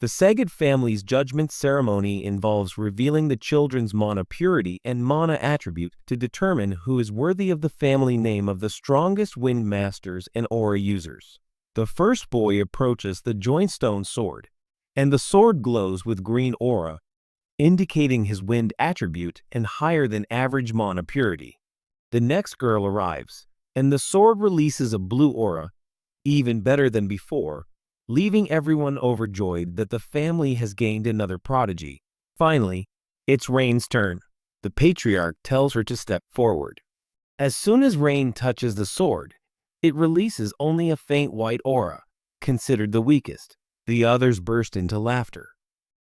The Sagid family's judgment ceremony involves revealing the children's mana purity and mana attribute to determine who is worthy of the family name of the strongest wind masters and aura users. The first boy approaches the jointstone sword, and the sword glows with green aura, indicating his wind attribute and higher than average mana purity. The next girl arrives, and the sword releases a blue aura, even better than before, leaving everyone overjoyed that the family has gained another prodigy. Finally, it's Rain's turn. The patriarch tells her to step forward. As soon as Rain touches the sword, it releases only a faint white aura, considered the weakest. The others burst into laughter.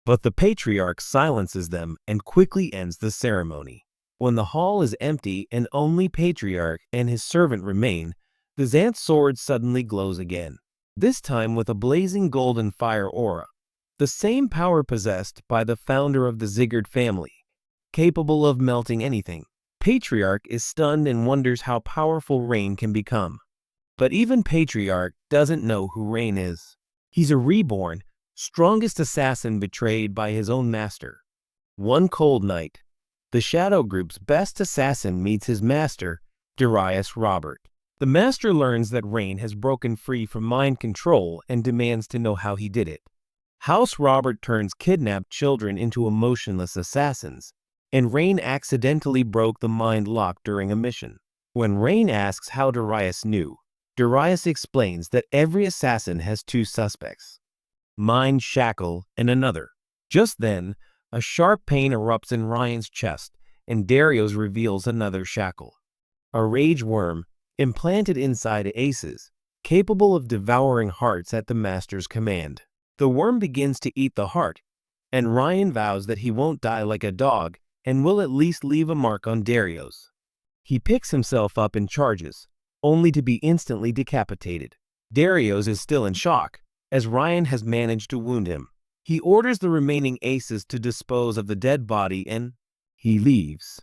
But the patriarch silences them and quickly ends the ceremony. When the hall is empty and only patriarch and his servant remain, the Zant sword suddenly glows again, this time with a blazing golden fire aura, the same power possessed by the founder of the Ziggurat family, capable of melting anything. Patriarch is stunned and wonders how powerful Rain can become. But even Patriarch doesn't know who Rain is. He's a reborn, strongest assassin betrayed by his own master. One cold night, the Shadow Group's best assassin meets his master, Darius Robert. The master learns that Rain has broken free from mind control and demands to know how he did it. House Robert turns kidnapped children into emotionless assassins, and Rain accidentally broke the mind lock during a mission. When Rain asks how Darius knew, Darius explains that every assassin has two suspects, Mind Shackle and another. Just then, a sharp pain erupts in Ryan's chest, and Darius reveals another shackle, a rage worm implanted inside Aces, capable of devouring hearts at the master's command. The worm begins to eat the heart, and Ryan vows that he won't die like a dog and will at least leave a mark on Darius. He picks himself up and charges, only to be instantly decapitated. Darius is still in shock, as Ryan has managed to wound him. He orders the remaining Aces to dispose of the dead body and he leaves.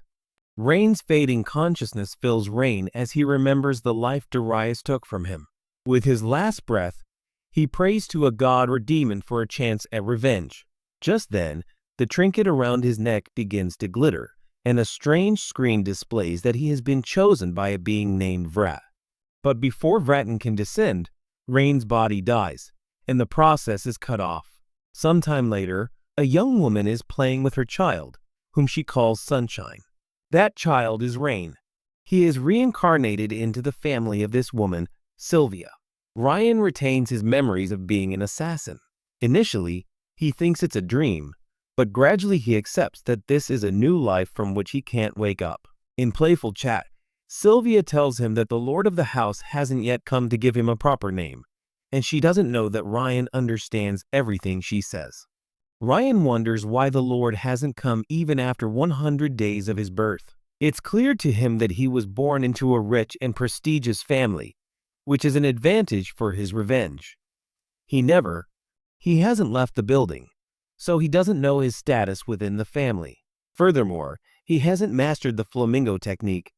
Rain's fading consciousness fills Rain as he remembers the life Darius took from him. With his last breath, he prays to a god or demon for a chance at revenge. Just then, the trinket around his neck begins to glitter, and a strange screen displays that he has been chosen by a being named Vrat. But before Vratin can descend, Rain's body dies, and the process is cut off. Sometime later, a young woman is playing with her child, whom she calls Sunshine. That child is Rain. He is reincarnated into the family of this woman, Sylvia. Ryan retains his memories of being an assassin. Initially, he thinks it's a dream, but gradually he accepts that this is a new life from which he can't wake up. In playful chat, Sylvia tells him that the Lord of the house hasn't yet come to give him a proper name, and she doesn't know that Ryan understands everything she says. Ryan wonders why the Lord hasn't come even after 100 days of his birth. It's clear to him that he was born into a rich and prestigious family, which is an advantage for his revenge. He hasn't left the building, so he doesn't know his status within the family. Furthermore, he hasn't mastered the flamingo technique,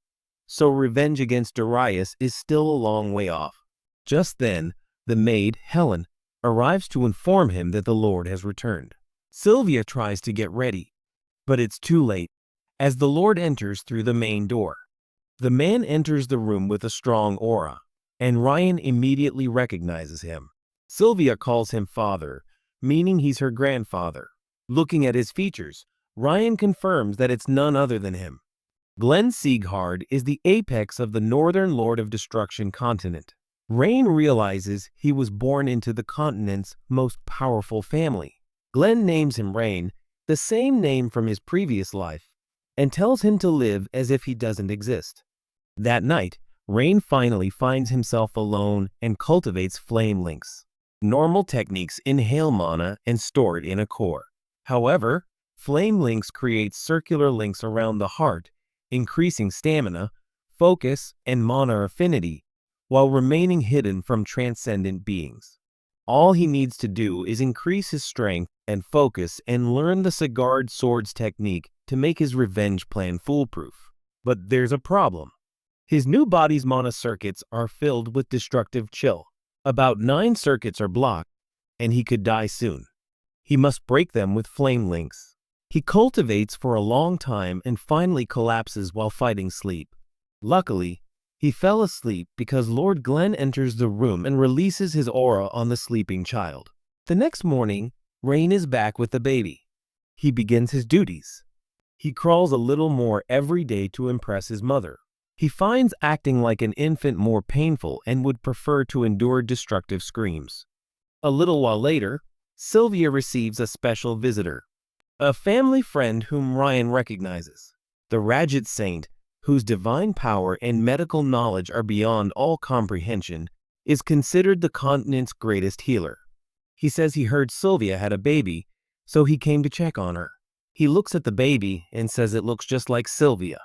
so revenge against Darius is still a long way off. Just then, the maid, Helen, arrives to inform him that the Lord has returned. Sylvia tries to get ready, but it's too late, as the Lord enters through the main door. The man enters the room with a strong aura, and Ryan immediately recognizes him. Sylvia calls him father, meaning he's her grandfather. Looking at his features, Ryan confirms that it's none other than him. Glenn Sieghard is the apex of the Northern Lord of Destruction continent. Rain realizes he was born into the continent's most powerful family. Glenn names him Rain, the same name from his previous life, and tells him to live as if he doesn't exist. That night, Rain finally finds himself alone and cultivates flame links. Normal techniques inhale mana and store it in a core. However, flame links create circular links around the heart, increasing stamina, focus, and mana affinity, while remaining hidden from transcendent beings. All he needs to do is increase his strength and focus and learn the Sigard Sword's technique to make his revenge plan foolproof. But there's a problem. His new body's mana circuits are filled with destructive chill. About 9 circuits are blocked, and he could die soon. He must break them with flame links. He cultivates for a long time and finally collapses while fighting sleep. Luckily, he fell asleep because Lord Glenn enters the room and releases his aura on the sleeping child. The next morning, Rain is back with the baby. He begins his duties. He crawls a little more every day to impress his mother. He finds acting like an infant more painful and would prefer to endure destructive screams. A little while later, Sylvia receives a special visitor, a family friend whom Ryan recognizes. The Rajat Saint, whose divine power and medical knowledge are beyond all comprehension, is considered the continent's greatest healer. He says he heard Sylvia had a baby, so he came to check on her. He looks at the baby and says it looks just like Sylvia.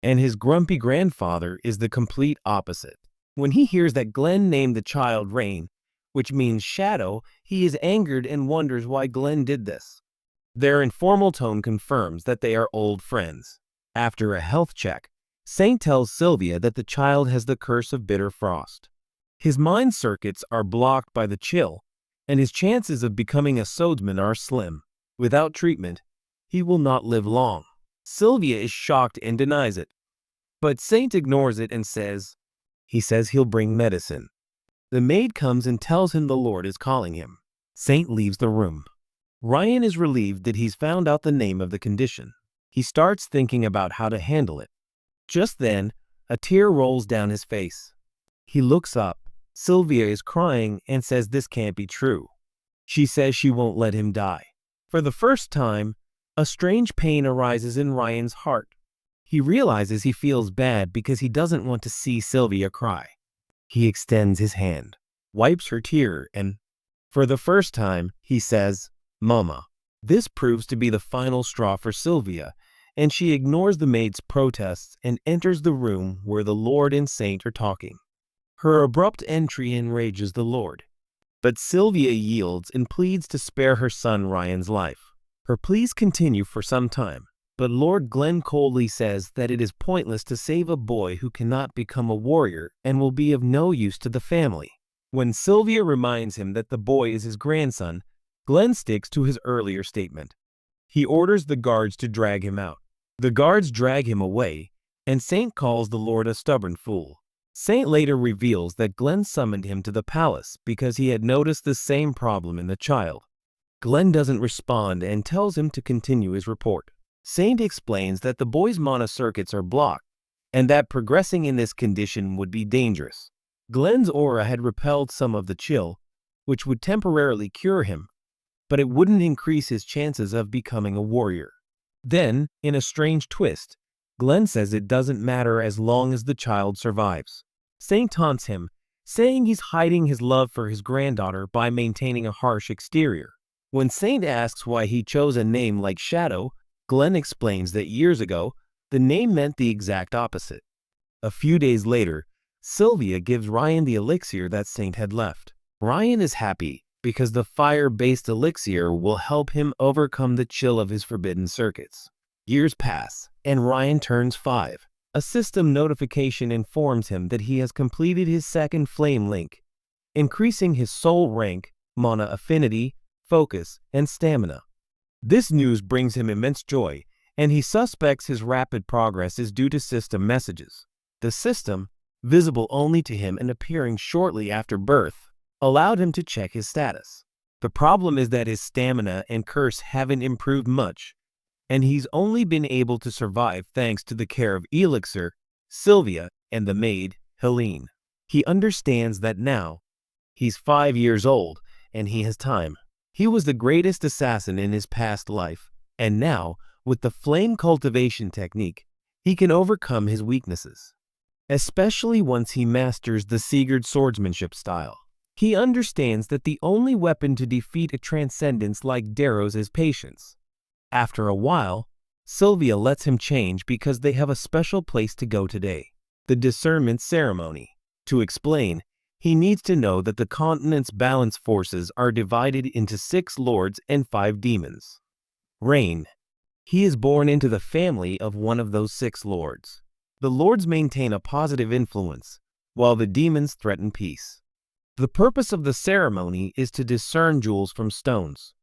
And his grumpy grandfather is the complete opposite. When he hears that Glenn named the child Rain, which means shadow, he is angered and wonders why Glenn did this. Their informal tone confirms that they are old friends. After a health check, Saint tells Sylvia that the child has the curse of bitter frost. His mind circuits are blocked by the chill, and his chances of becoming a swordsman are slim. Without treatment, he will not live long. Sylvia is shocked and denies it, but Saint ignores it and says he'll bring medicine. The maid comes and tells him the Lord is calling him. Saint leaves the room. Ryan is relieved that he's found out the name of the condition. He starts thinking about how to handle it. Just then, a tear rolls down his face. He looks up. Sylvia is crying and says this can't be true. She says she won't let him die. For the first time, a strange pain arises in Ryan's heart. He realizes he feels bad because he doesn't want to see Sylvia cry. He extends his hand, wipes her tear, and, for the first time, he says, "Mama." This proves to be the final straw for Sylvia, and she ignores the maid's protests and enters the room where the Lord and Saint are talking. Her abrupt entry enrages the Lord, but Sylvia yields and pleads to spare her son Ryan's life. Her pleas continue for some time, but Lord Glenn coldly says that it is pointless to save a boy who cannot become a warrior and will be of no use to the family. When Sylvia reminds him that the boy is his grandson, Glenn sticks to his earlier statement. He orders the guards to drag him out. The guards drag him away, and Saint calls the Lord a stubborn fool. Saint later reveals that Glenn summoned him to the palace because he had noticed the same problem in the child. Glenn doesn't respond and tells him to continue his report. Saint explains that the boy's mana circuits are blocked and that progressing in this condition would be dangerous. Glenn's aura had repelled some of the chill, which would temporarily cure him, but it wouldn't increase his chances of becoming a warrior. Then, in a strange twist, Glenn says it doesn't matter as long as the child survives. Saint taunts him, saying he's hiding his love for his granddaughter by maintaining a harsh exterior. When Saint asks why he chose a name like Shadow, Glenn explains that years ago, the name meant the exact opposite. A few days later, Sylvia gives Ryan the elixir that Saint had left. Ryan is happy because the fire-based elixir will help him overcome the chill of his forbidden circuits. Years pass, and Ryan turns 5. A system notification informs him that he has completed his second flame link, increasing his soul rank, mana affinity, focus, and stamina. This news brings him immense joy, and he suspects his rapid progress is due to system messages. The system, visible only to him and appearing shortly after birth, allowed him to check his status. The problem is that his stamina and curse haven't improved much, and he's only been able to survive thanks to the care of Elixir, Sylvia, and the maid, Helene. He understands that now, he's 5 years old, and he has time. He was the greatest assassin in his past life, and now, with the flame cultivation technique, he can overcome his weaknesses. Especially once he masters the Sigurd swordsmanship style. He understands that the only weapon to defeat a transcendence like Darrow's is patience. After a while, Sylvia lets him change because they have a special place to go today, the discernment ceremony. To explain, he needs to know that the continent's balance forces are divided into 6 lords and 5 demons. Rain. He is born into the family of one of those 6 lords. The lords maintain a positive influence, while the demons threaten peace. The purpose of the ceremony is to discern jewels from stones.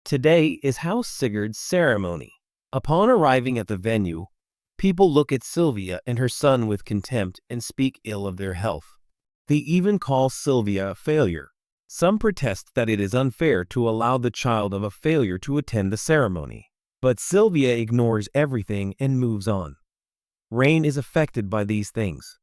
Today is House Sigurd's ceremony. Upon arriving at the venue, people look at Sylvia and her son with contempt and speak ill of their health. They even call Sylvia a failure. Some protest that it is unfair to allow the child of a failure to attend the ceremony. But Sylvia ignores everything and moves on. Rain is affected by these things.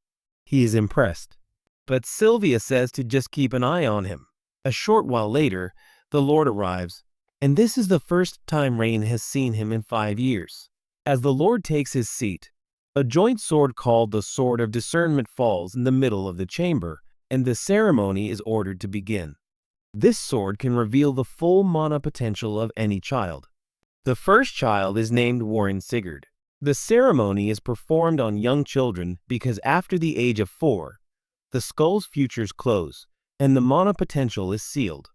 He is impressed. But Sylvia says to just keep an eye on him. A short while later, the Lord arrives, and this is the first time Rain has seen him in 5 years. As the Lord takes his seat, a joint sword called the Sword of Discernment falls in the middle of the chamber, and the ceremony is ordered to begin. This sword can reveal the full mana potential of any child. The first child is named Warren Sigurd. The ceremony is performed on young children because after the age of 4, the skull's futures close, and the mana potential is sealed.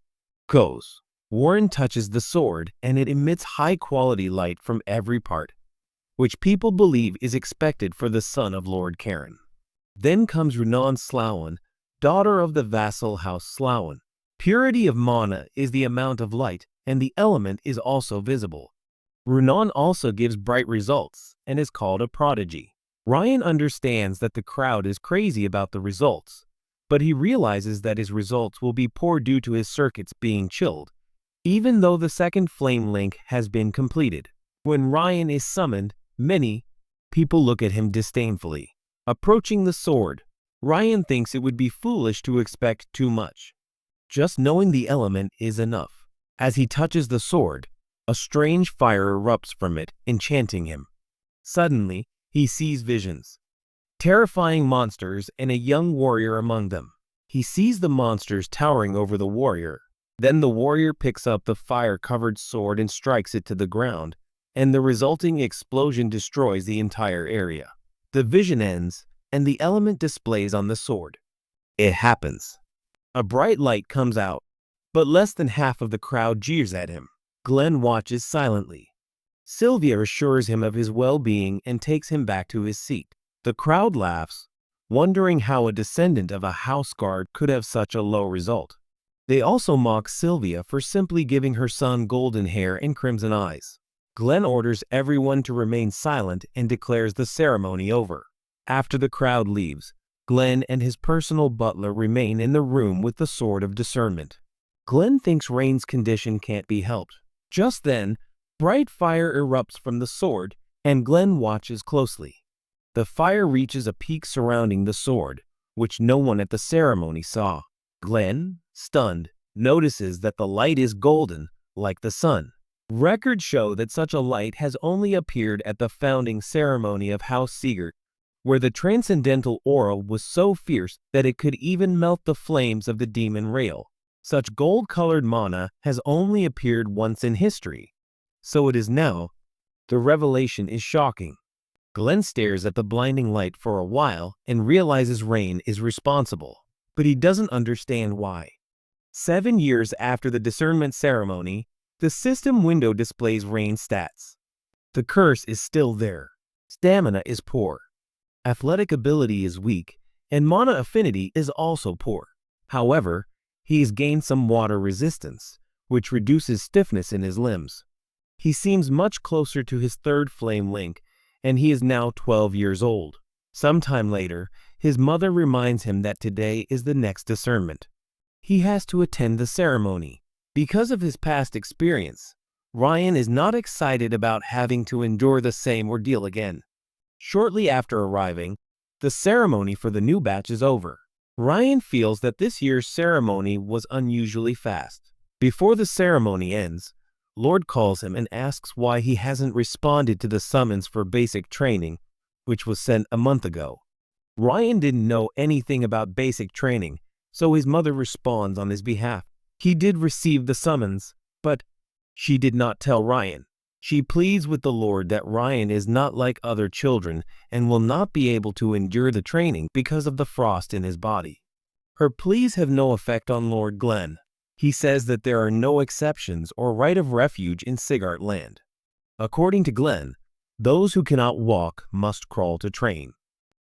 Goes. Warren touches the sword, and it emits high-quality light from every part, which people believe is expected for the son of Lord Karen. Then comes Runan Slowan, daughter of the vassal house Slowan. Purity of mana is the amount of light, and the element is also visible. Runan also gives bright results, and is called a prodigy. Ryan understands that the crowd is crazy about the results, but he realizes that his results will be poor due to his circuits being chilled, even though the second flame link has been completed. When Ryan is summoned, many people look at him disdainfully. Approaching the sword, Ryan thinks it would be foolish to expect too much. Just knowing the element is enough. As he touches the sword, a strange fire erupts from it, enchanting him. Suddenly, he sees visions. Terrifying monsters and a young warrior among them. He sees the monsters towering over the warrior. Then the warrior picks up the fire-covered sword and strikes it to the ground, and the resulting explosion destroys the entire area. The vision ends, and the element displays on the sword. It happens. A bright light comes out, but less than half of the crowd jeers at him. Glenn watches silently. Sylvia assures him of his well-being and takes him back to his seat. The crowd laughs, wondering how a descendant of a house guard could have such a low result. They also mock Sylvia for simply giving her son golden hair and crimson eyes. Glenn orders everyone to remain silent and declares the ceremony over. After the crowd leaves, Glenn and his personal butler remain in the room with the Sword of Discernment. Glenn thinks Rain's condition can't be helped. Just then, bright fire erupts from the sword, and Glenn watches closely. The fire reaches a peak surrounding the sword, which no one at the ceremony saw. Glenn, stunned, notices that the light is golden, like the sun. Records show that such a light has only appeared at the founding ceremony of House Sigurd, where the transcendental aura was so fierce that it could even melt the flames of the demon rail. Such gold-colored mana has only appeared once in history. So it is now. The revelation is shocking. Glenn stares at the blinding light for a while and realizes Rain is responsible, but he doesn't understand why. 7 years after the discernment ceremony, the system window displays Rain's stats. The curse is still there. Stamina is poor. Athletic ability is weak, and mana affinity is also poor. However, he has gained some water resistance, which reduces stiffness in his limbs. He seems much closer to his third flame link, and he is now 12 years old. Sometime later, his mother reminds him that today is the next discernment. He has to attend the ceremony. Because of his past experience, Ryan is not excited about having to endure the same ordeal again. Shortly after arriving, the ceremony for the new batch is over. Ryan feels that this year's ceremony was unusually fast. Before the ceremony ends, Lord calls him and asks why he hasn't responded to the summons for basic training, which was sent a month ago. Ryan didn't know anything about basic training, so his mother responds on his behalf. He did receive the summons, but she did not tell Ryan. She pleads with the Lord that Ryan is not like other children and will not be able to endure the training because of the frost in his body. Her pleas have no effect on Lord Glenn. He says that there are no exceptions or right of refuge in Sigart land. According to Glenn, those who cannot walk must crawl to train.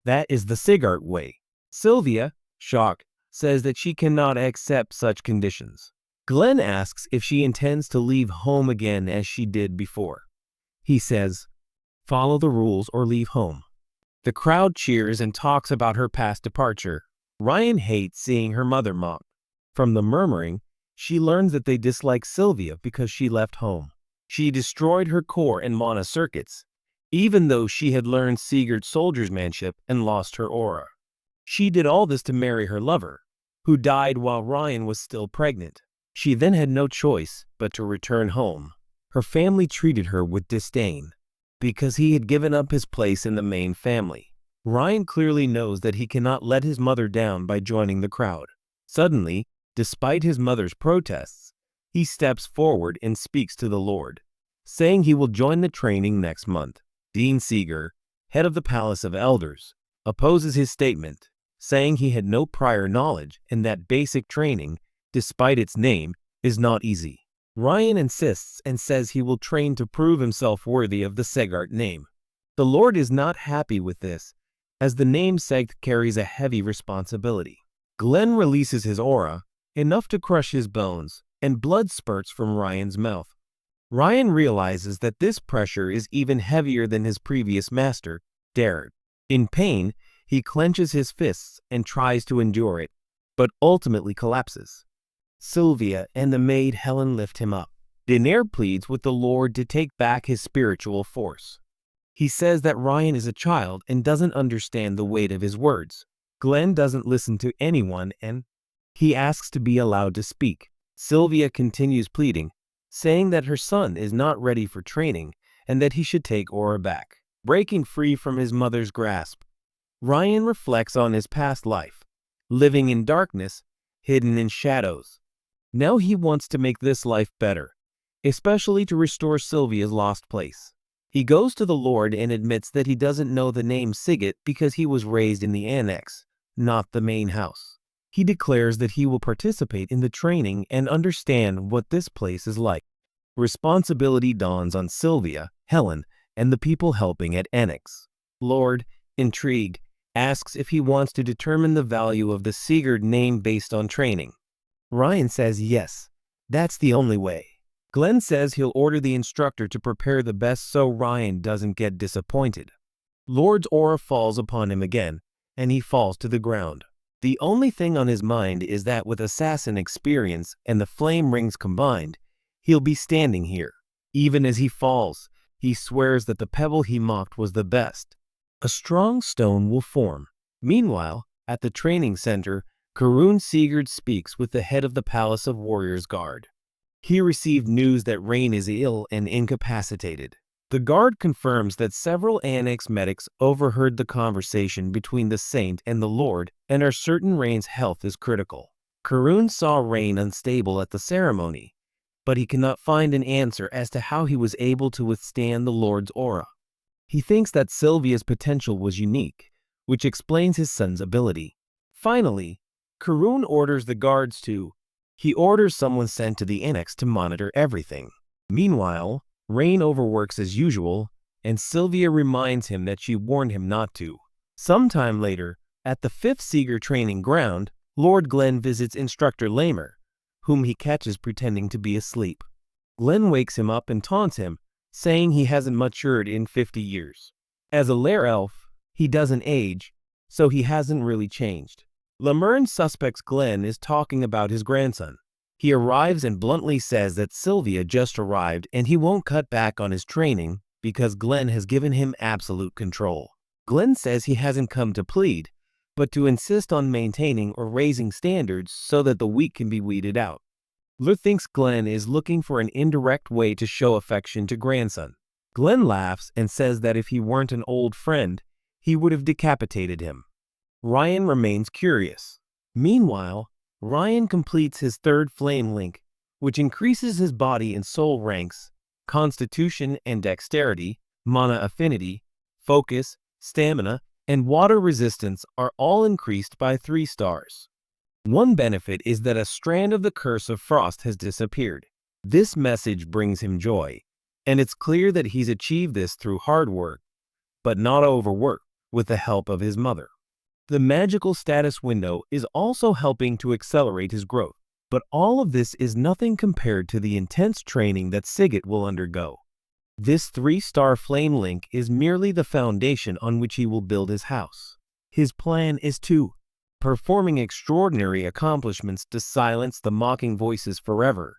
That is the Sigart way. Sylvia, shocked, says that she cannot accept such conditions. Glenn asks if she intends to leave home again as she did before. He says, "Follow the rules or leave home." The crowd cheers and talks about her past departure. Ryan hates seeing her mother mocked. From the murmuring, she learns that they dislike Sylvia because she left home. She destroyed her core and mana circuits, even though she had learned Sigurd's soldiersmanship and lost her aura. She did all this to marry her lover, who died while Ryan was still pregnant. She then had no choice but to return home. Her family treated her with disdain because he had given up his place in the main family. Ryan clearly knows that he cannot let his mother down by joining the crowd. Suddenly, despite his mother's protests, he steps forward and speaks to the Lord, saying he will join the training next month. Dean Seeger, head of the Palace of Elders, opposes his statement, saying he had no prior knowledge and that basic training, despite its name, is not easy. Ryan insists and says he will train to prove himself worthy of the Segart name. The Lord is not happy with this, as the name Segt carries a heavy responsibility. Glenn releases his aura, enough to crush his bones, and blood spurts from Ryan's mouth. Ryan realizes that this pressure is even heavier than his previous master, Darrett. In pain, he clenches his fists and tries to endure it, but ultimately collapses. Sylvia and the maid Helen lift him up. Daenerys pleads with the Lord to take back his spiritual force. He says that Ryan is a child and doesn't understand the weight of his words. Glenn doesn't listen to anyone and he asks to be allowed to speak. Sylvia continues pleading, saying that her son is not ready for training and that he should take Aura back. Breaking free from his mother's grasp, Ryan reflects on his past life, living in darkness, hidden in shadows. Now he wants to make this life better, especially to restore Sylvia's lost place. He goes to the Lord and admits that he doesn't know the name Sigurd because he was raised in the annex, not the main house. He declares that he will participate in the training and understand what this place is like. Responsibility dawns on Sylvia, Helen, and the people helping at Annex. Lord, intrigued, asks if he wants to determine the value of the Sigurd name based on training. Ryan says yes, that's the only way. Glenn says he'll order the instructor to prepare the best so Ryan doesn't get disappointed. Lord's aura falls upon him again, and he falls to the ground. The only thing on his mind is that with assassin experience and the flame rings combined, he'll be standing here. Even as he falls, he swears that the pebble he mocked was the best. A strong stone will form. Meanwhile, at the training center, Karun Sigurd speaks with the head of the Palace of Warriors Guard. He received news that Rain is ill and incapacitated. The guard confirms that several annex medics overheard the conversation between the saint and the Lord and are certain Rain's health is critical. Karun saw Rain unstable at the ceremony, but he cannot find an answer as to how he was able to withstand the Lord's aura. He thinks that Sylvia's potential was unique, which explains his son's ability. Finally, Karun orders the guards to. He orders someone sent to the annex to monitor everything. Meanwhile, Rain overworks as usual, and Sylvia reminds him that she warned him not to. Sometime later, at the 5th Seeger training ground, Lord Glenn visits instructor Lamer, whom he catches pretending to be asleep. Glenn wakes him up and taunts him, saying he hasn't matured in 50 years. As a lair elf, he doesn't age, so he hasn't really changed. Lemerne suspects Glenn is talking about his grandson. He arrives and bluntly says that Sylvia just arrived and he won't cut back on his training because Glenn has given him absolute control. Glenn says he hasn't come to plead, but to insist on maintaining or raising standards so that the weak can be weeded out. Lur thinks Glenn is looking for an indirect way to show affection to grandson. Glenn laughs and says that if he weren't an old friend, he would have decapitated him. Ryan remains curious. Meanwhile, Ryan completes his 3rd flame link, which increases his body and soul ranks, constitution and dexterity, mana affinity, focus, stamina, and water resistance are all increased by 3 stars. One benefit is that a strand of the curse of frost has disappeared. This message brings him joy, and it's clear that he's achieved this through hard work, but not overwork, with the help of his mother. The magical status window is also helping to accelerate his growth. But all of this is nothing compared to the intense training that Sigurd will undergo. This 3-star flame link is merely the foundation on which he will build his house. His plan is to performing extraordinary accomplishments to silence the mocking voices forever,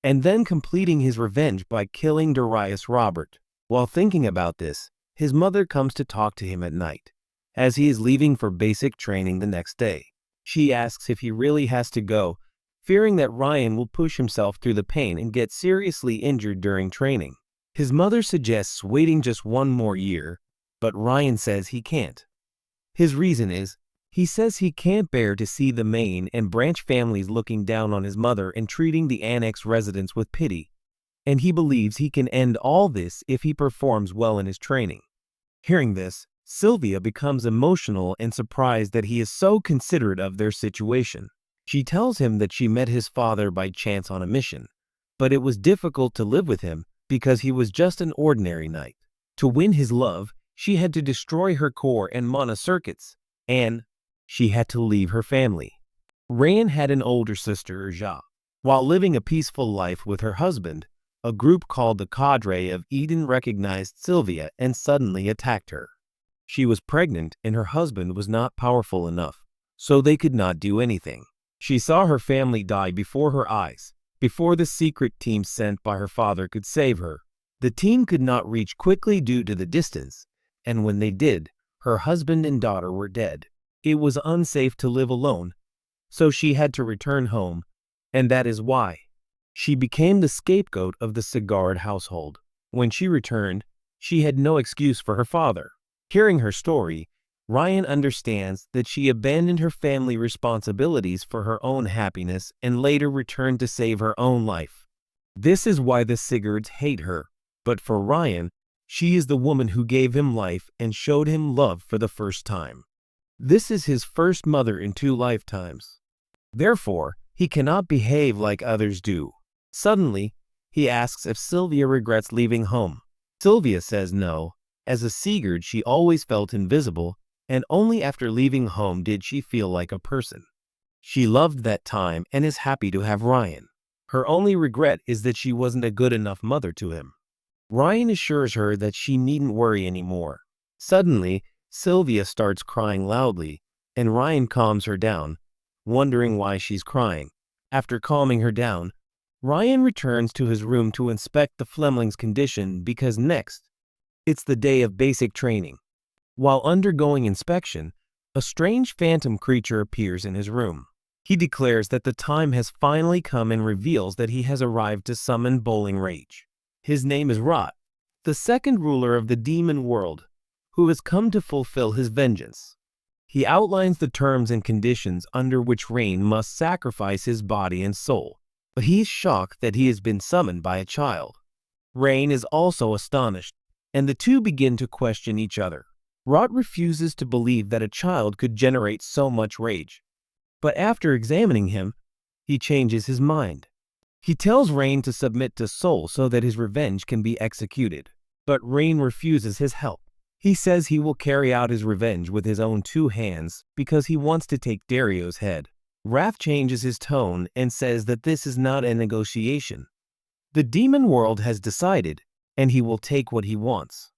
and then completing his revenge by killing Darius Robert. While thinking about this, his mother comes to talk to him at night, as he is leaving for basic training the next day. She asks if he really has to go, fearing that Ryan will push himself through the pain and get seriously injured during training. His mother suggests waiting just one more year, but Ryan says he can't. His reason is, he says he can't bear to see the main and branch families looking down on his mother and treating the annex residents with pity, and he believes he can end all this if he performs well in his training. Hearing this, Sylvia becomes emotional and surprised that he is so considerate of their situation. She tells him that she met his father by chance on a mission, but it was difficult to live with him because he was just an ordinary knight. To win his love, she had to destroy her core and mana circuits, and she had to leave her family. Rain had an older sister, Ja. While living a peaceful life with her husband, a group called the Cadre of Eden recognized Sylvia and suddenly attacked her. She was pregnant and her husband was not powerful enough, so they could not do anything. She saw her family die before her eyes, before the secret team sent by her father could save her. The team could not reach quickly due to the distance, and when they did, her husband and daughter were dead. It was unsafe to live alone, so she had to return home, and that is why she became the scapegoat of the Sigurd household. When she returned, she had no excuse for her father. Hearing her story, Ryan understands that she abandoned her family responsibilities for her own happiness and later returned to save her own life. This is why the Sigurds hate her, but for Ryan, she is the woman who gave him life and showed him love for the first time. This is his first mother in 2 lifetimes. Therefore, he cannot behave like others do. Suddenly, he asks if Sylvia regrets leaving home. Sylvia says no. As a Sigurd, she always felt invisible, and only after leaving home did she feel like a person. She loved that time and is happy to have Ryan. Her only regret is that she wasn't a good enough mother to him. Ryan assures her that she needn't worry anymore. Suddenly, Sylvia starts crying loudly, and Ryan calms her down, wondering why she's crying. After calming her down, Ryan returns to his room to inspect the Flemling's condition because next, it's the day of basic training. While undergoing inspection, a strange phantom creature appears in his room. He declares that the time has finally come and reveals that he has arrived to summon Bowling Rage. His name is Rot, the second ruler of the demon world, who has come to fulfill his vengeance. He outlines the terms and conditions under which Rain must sacrifice his body and soul, but he is shocked that he has been summoned by a child. Rain is also astonished, and the two begin to question each other. Rot refuses to believe that a child could generate so much rage, but after examining him, he changes his mind. He tells Rain to submit to Soul so that his revenge can be executed, but Rain refuses his help. He says he will carry out his revenge with his own 2 hands because he wants to take Dario's head. Wrath changes his tone and says that this is not a negotiation. The demon world has decided, and he will take what he wants.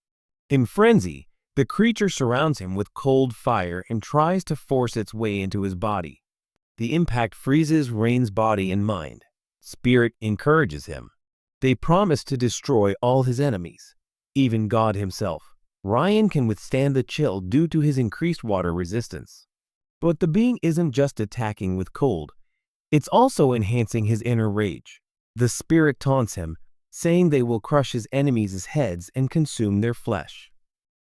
In frenzy, the creature surrounds him with cold fire and tries to force its way into his body. The impact freezes Rain's body and mind. Spirit encourages him. They promise to destroy all his enemies, even God himself. Ryan can withstand the chill due to his increased water resistance. But the being isn't just attacking with cold, it's also enhancing his inner rage. The spirit taunts him, saying they will crush his enemies' heads and consume their flesh.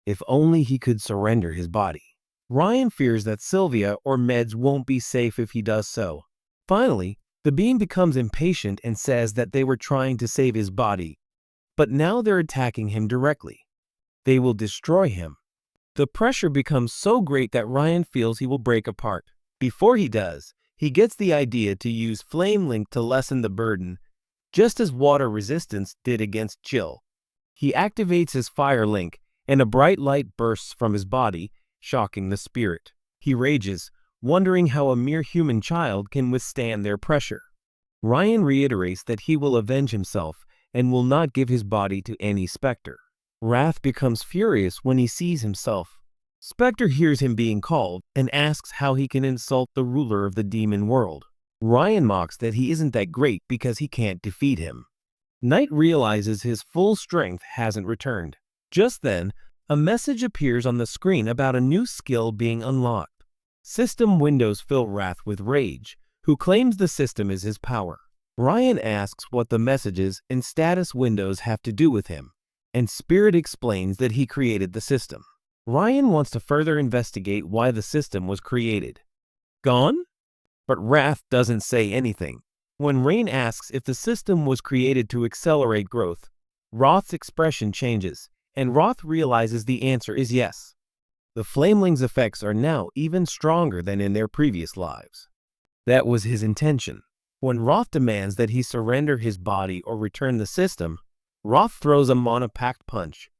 If only he could surrender his body. Ryan fears that Sylvia or Meds won't be safe if he does so. Finally, the being becomes impatient and says that they were trying to save his body, but now they're attacking him directly. They will destroy him. The pressure becomes so great that Ryan feels he will break apart. Before he does, he gets the idea to use Flame Link to lessen the burden, just as water resistance did against Chill. He activates his Fire Link, and a bright light bursts from his body, shocking the spirit. He rages, wondering how a mere human child can withstand their pressure. Ryan reiterates that he will avenge himself and will not give his body to any specter. Wrath becomes furious when he sees himself. Spectre hears him being called and asks how he can insult the ruler of the demon world. Ryan mocks that he isn't that great because he can't defeat him. Knight realizes his full strength hasn't returned. Just then, a message appears on the screen about a new skill being unlocked. System Windows fill Wrath with rage, who claims the system is his power. Ryan asks what the messages and status windows have to do with him, and Spirit explains that he created the system. Ryan wants to further investigate why the system was created. Gone? But Wrath doesn't say anything. When Rain asks if the system was created to accelerate growth, Roth's expression changes, and Roth realizes the answer is yes. The Flameling's effects are now even stronger than in their previous lives. That was his intention. When Roth demands that he surrender his body or return the system, Roth throws a monopact punch,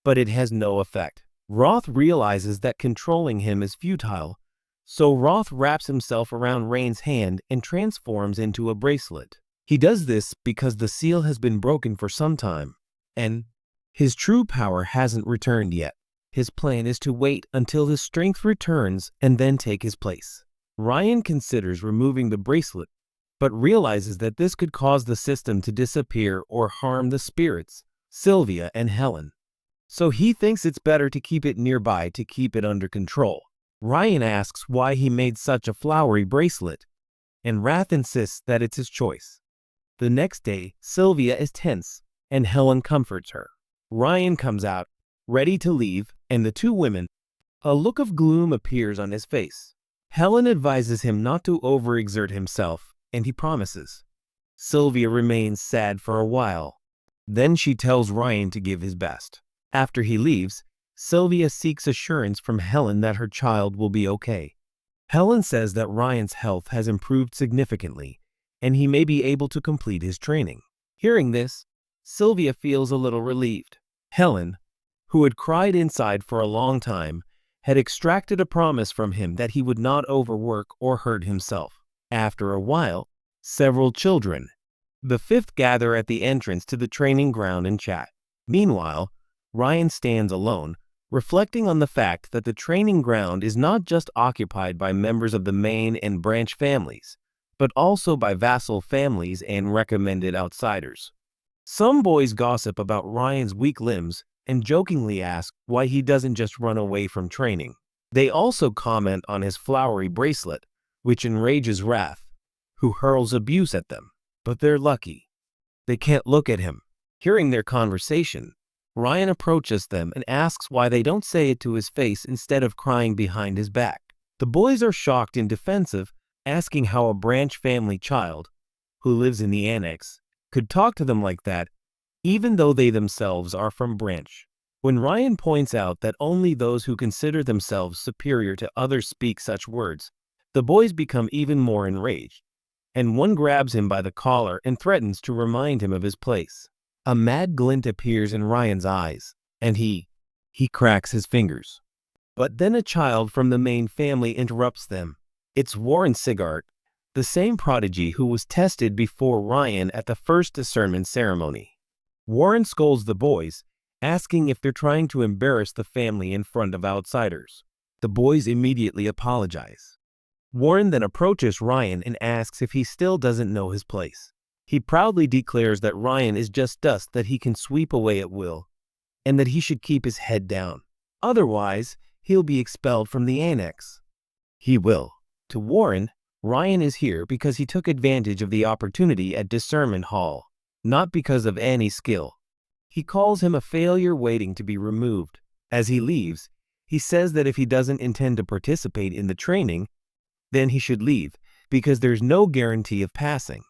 but it has no effect. Roth realizes that controlling him is futile, so Roth wraps himself around Rain's hand and transforms into a bracelet. He does this because the seal has been broken for some time, and his true power hasn't returned yet. His plan is to wait until his strength returns and then take his place. Ryan considers removing the bracelet, but realizes that this could cause the system to disappear or harm the spirits, Sylvia and Helen. So he thinks it's better to keep it nearby to keep it under control. Ryan asks why he made such a flowery bracelet, and Wrath insists that it's his choice. The next day, Sylvia is tense, and Helen comforts her. Ryan comes out, ready to leave, and the two women. A look of gloom appears on his face. Helen advises him not to overexert himself, and he promises. Sylvia remains sad for a while. Then she tells Ryan to give his best. After he leaves, Sylvia seeks assurance from Helen that her child will be okay. Helen says that Ryan's health has improved significantly, and he may be able to complete his training. Hearing this, Sylvia feels a little relieved. Helen, who had cried inside for a long time, had extracted a promise from him that he would not overwork or hurt himself. After a while, several children, the fifth, gather at the entrance to the training ground and chat. Meanwhile, Ryan stands alone, reflecting on the fact that the training ground is not just occupied by members of the main and branch families, but also by vassal families and recommended outsiders. Some boys gossip about Ryan's weak limbs and jokingly ask why he doesn't just run away from training. They also comment on his flowery bracelet, which enrages Wrath, who hurls abuse at them. But they're lucky. They can't look at him. Hearing their conversation, Ryan approaches them and asks why they don't say it to his face instead of crying behind his back. The boys are shocked and defensive, asking how a branch family child, who lives in the annex, could talk to them like that, even though they themselves are from branch. When Ryan points out that only those who consider themselves superior to others speak such words, the boys become even more enraged, and one grabs him by the collar and threatens to remind him of his place. A mad glint appears in Ryan's eyes, and he cracks his fingers. But then a child from the main family interrupts them. It's Warren Sigart, the same prodigy who was tested before Ryan at the first discernment ceremony. Warren scolds the boys, asking if they're trying to embarrass the family in front of outsiders. The boys immediately apologize. Warren then approaches Ryan and asks if he still doesn't know his place. He proudly declares that Ryan is just dust that he can sweep away at will, and that he should keep his head down. Otherwise, he'll be expelled from the annex. He will. To Warren, Ryan is here because he took advantage of the opportunity at Discernment Hall, not because of any skill. He calls him a failure waiting to be removed. As he leaves, he says that if he doesn't intend to participate in the training, then he should leave, because there's no guarantee of passing.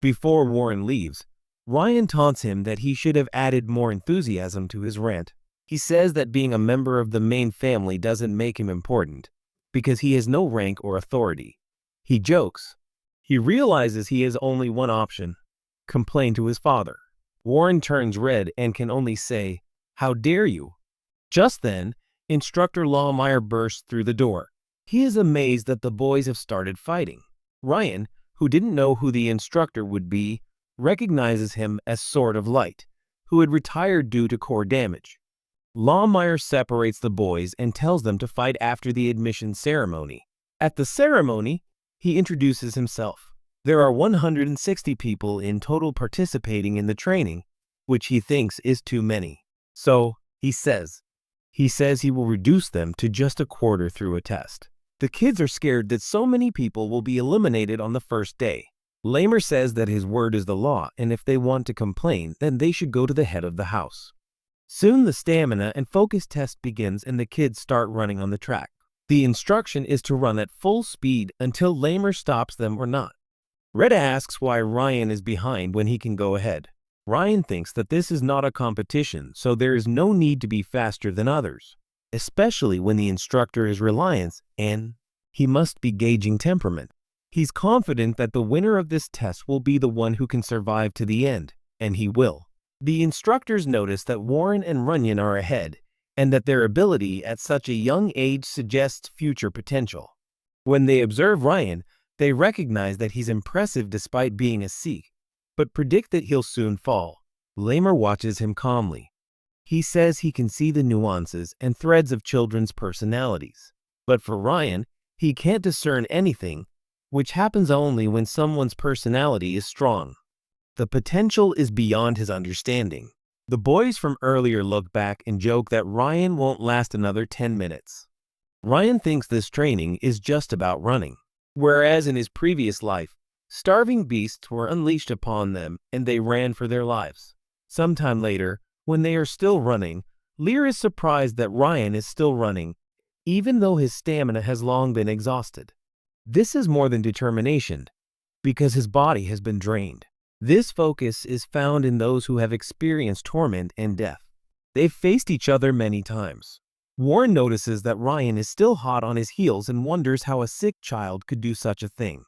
Before Warren leaves, Ryan taunts him that he should have added more enthusiasm to his rant. He says that being a member of the main family doesn't make him important, because he has no rank or authority. He jokes. He realizes he has only one option: complain to his father. Warren turns red and can only say, "How dare you?" Just then, Instructor Lawmeyer bursts through the door. He is amazed that the boys have started fighting. Ryan, who didn't know who the instructor would be, recognizes him as Sword of Light, who had retired due to core damage. Lawmire separates the boys and tells them to fight after the admission ceremony. At the ceremony, he introduces himself. There are 160 people in total participating in the training, which he thinks is too many. So, he says he will reduce them to just a quarter through a test. The kids are scared that so many people will be eliminated on the first day. Lamer says that his word is the law, and if they want to complain, then they should go to the head of the house. Soon the stamina and focus test begins and the kids start running on the track. The instruction is to run at full speed until Lamer stops them or not. Red asks why Ryan is behind when he can go ahead. Ryan thinks that this is not a competition, so there is no need to be faster than others, especially when the instructor is reliant and he must be gauging temperament. He's confident that the winner of this test will be the one who can survive to the end, and he will. The instructors notice that Warren and Runyon are ahead, and that their ability at such a young age suggests future potential. When they observe Ryan, they recognize that he's impressive despite being a Sikh, but predict that he'll soon fall. Lamer watches him calmly. He says he can see the nuances and threads of children's personalities. But for Ryan, he can't discern anything, which happens only when someone's personality is strong. The potential is beyond his understanding. The boys from earlier look back and joke that Ryan won't last another 10 minutes. Ryan thinks this training is just about running, whereas in his previous life, starving beasts were unleashed upon them and they ran for their lives. Sometime later, when they are still running, Lear is surprised that Ryan is still running, even though his stamina has long been exhausted. This is more than determination, because his body has been drained. This focus is found in those who have experienced torment and death. They've faced each other many times. Warren notices that Ryan is still hot on his heels and wonders how a sick child could do such a thing.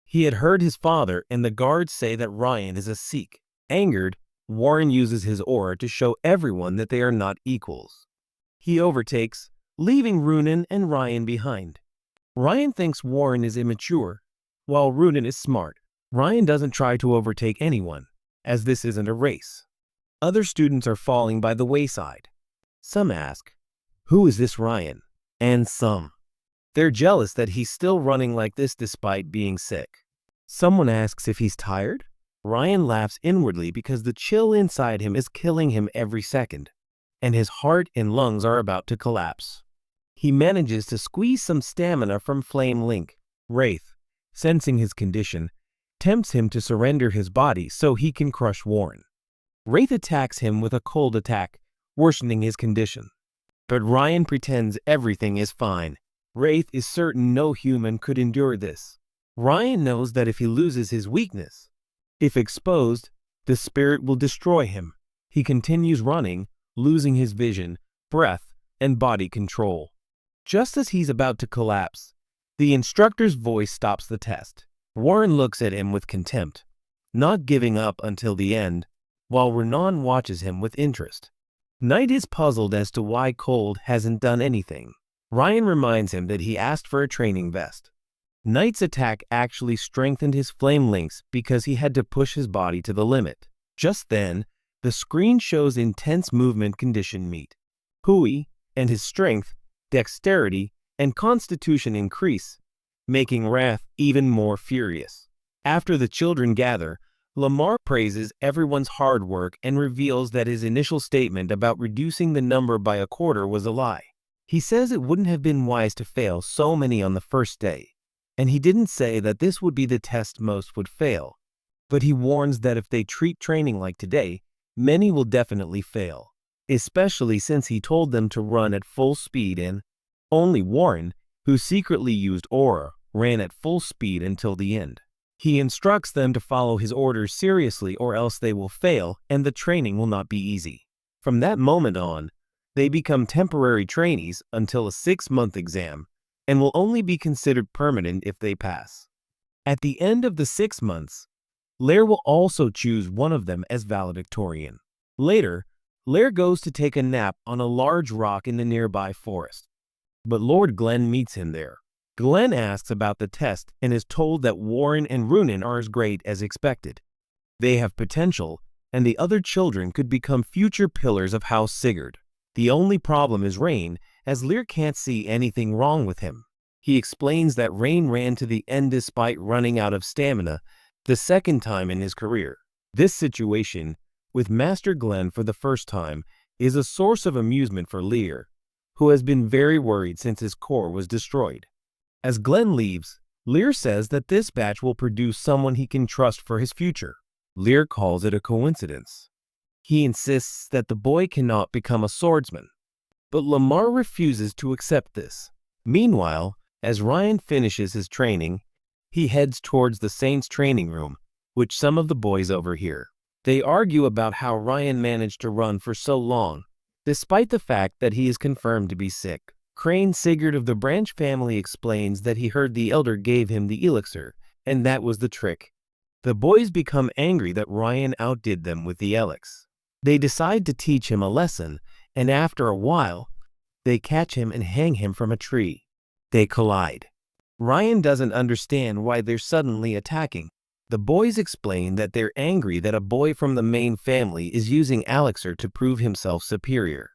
He had heard his father and the guards say that Ryan is a Sikh. Angered, Warren uses his aura to show everyone that they are not equals. He overtakes, leaving Runan and Ryan behind. Ryan thinks Warren is immature, while Runan is smart. Ryan doesn't try to overtake anyone, as this isn't a race. Other students are falling by the wayside. Some ask, "Who is this Ryan?" And some. They're jealous that he's still running like this despite being sick. Someone asks if he's tired. Ryan laughs inwardly because the chill inside him is killing him every second, and his heart and lungs are about to collapse. He manages to squeeze some stamina from Flame Link. Wraith, sensing his condition, tempts him to surrender his body so he can crush Warren. Wraith attacks him with a cold attack, worsening his condition. But Ryan pretends everything is fine. Wraith is certain no human could endure this. Ryan knows that if he loses his weakness, if exposed, the spirit will destroy him. He continues running, losing his vision, breath, and body control. Just as he's about to collapse, the instructor's voice stops the test. Warren looks at him with contempt, not giving up until the end, while Renan watches him with interest. Knight is puzzled as to why Cold hasn't done anything. Ryan reminds him that he asked for a training vest. Knight's attack actually strengthened his flame links because he had to push his body to the limit. Just then, the screen shows intense movement condition meet. Hui and his strength, dexterity, and constitution increase, making Wrath even more furious. After the children gather, Lamar praises everyone's hard work and reveals that his initial statement about reducing the number by a quarter was a lie. He says it wouldn't have been wise to fail so many on the first day, and he didn't say that this would be the test most would fail, but he warns that if they treat training like today, many will definitely fail, especially since he told them to run at full speed and only Warren, who secretly used aura, ran at full speed until the end. He instructs them to follow his orders seriously or else they will fail and the training will not be easy. From that moment on, they become temporary trainees until a 6-month exam and will only be considered permanent if they pass. At the end of the 6 months, Lair will also choose one of them as valedictorian. Later, Lair goes to take a nap on a large rock in the nearby forest. But Lord Glenn meets him there. Glenn asks about the test and is told that Warren and Runan are as great as expected. They have potential, and the other children could become future pillars of House Sigurd. The only problem is Rain, as Lear can't see anything wrong with him. He explains that Rain ran to the end despite running out of stamina, the second time in his career. This situation, with Master Glenn for the first time, is a source of amusement for Lear, who has been very worried since his core was destroyed. As Glenn leaves, Lear says that this batch will produce someone he can trust for his future. Lear calls it a coincidence. He insists that the boy cannot become a swordsman, but Lamar refuses to accept this. Meanwhile, as Ryan finishes his training, he heads towards the Saints' training room, which some of the boys overhear. They argue about how Ryan managed to run for so long, despite the fact that he is confirmed to be sick. Crane Sigurd of the Branch family explains that he heard the elder gave him the elixir, and that was the trick. The boys become angry that Ryan outdid them with the elix. They decide to teach him a lesson, and after a while, they catch him and hang him from a tree. They collide. Ryan doesn't understand why they're suddenly attacking. The boys explain that they're angry that a boy from the main family is using elixir to prove himself superior.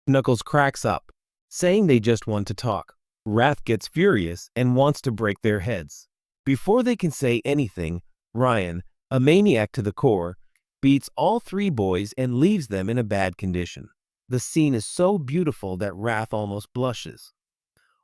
Knuckles cracks up, saying they just want to talk. Wrath gets furious and wants to break their heads. Before they can say anything, Ryan, a maniac to the core, beats all three boys and leaves them in a bad condition. The scene is so beautiful that Wrath almost blushes.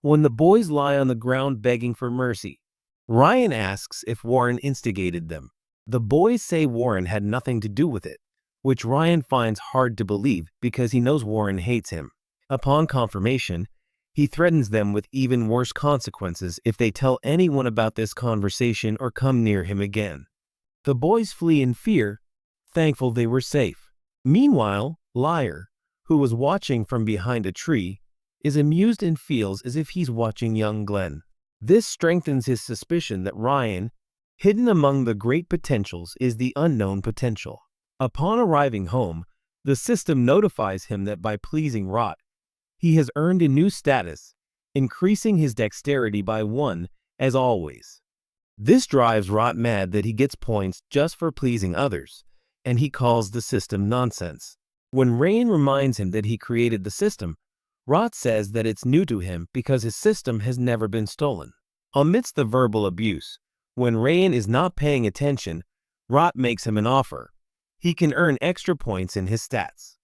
When the boys lie on the ground begging for mercy, Ryan asks if Warren instigated them. The boys say Warren had nothing to do with it, which Ryan finds hard to believe because he knows Warren hates him. Upon confirmation, he threatens them with even worse consequences if they tell anyone about this conversation or come near him again. The boys flee in fear, thankful they were safe. Meanwhile, Liar, who was watching from behind a tree, is amused and feels as if he's watching young Glenn. This strengthens his suspicion that Ryan, hidden among the great potentials, is the unknown potential. Upon arriving home, the system notifies him that by pleasing Rot, he has earned a new status, increasing his dexterity by 1, as always. This drives Rot mad that he gets points just for pleasing others, and he calls the system nonsense. When Rain reminds him that he created the system, Rot says that it's new to him because his system has never been stolen. Amidst the verbal abuse, when Rain is not paying attention, Rot makes him an offer. He can earn extra points in his stats.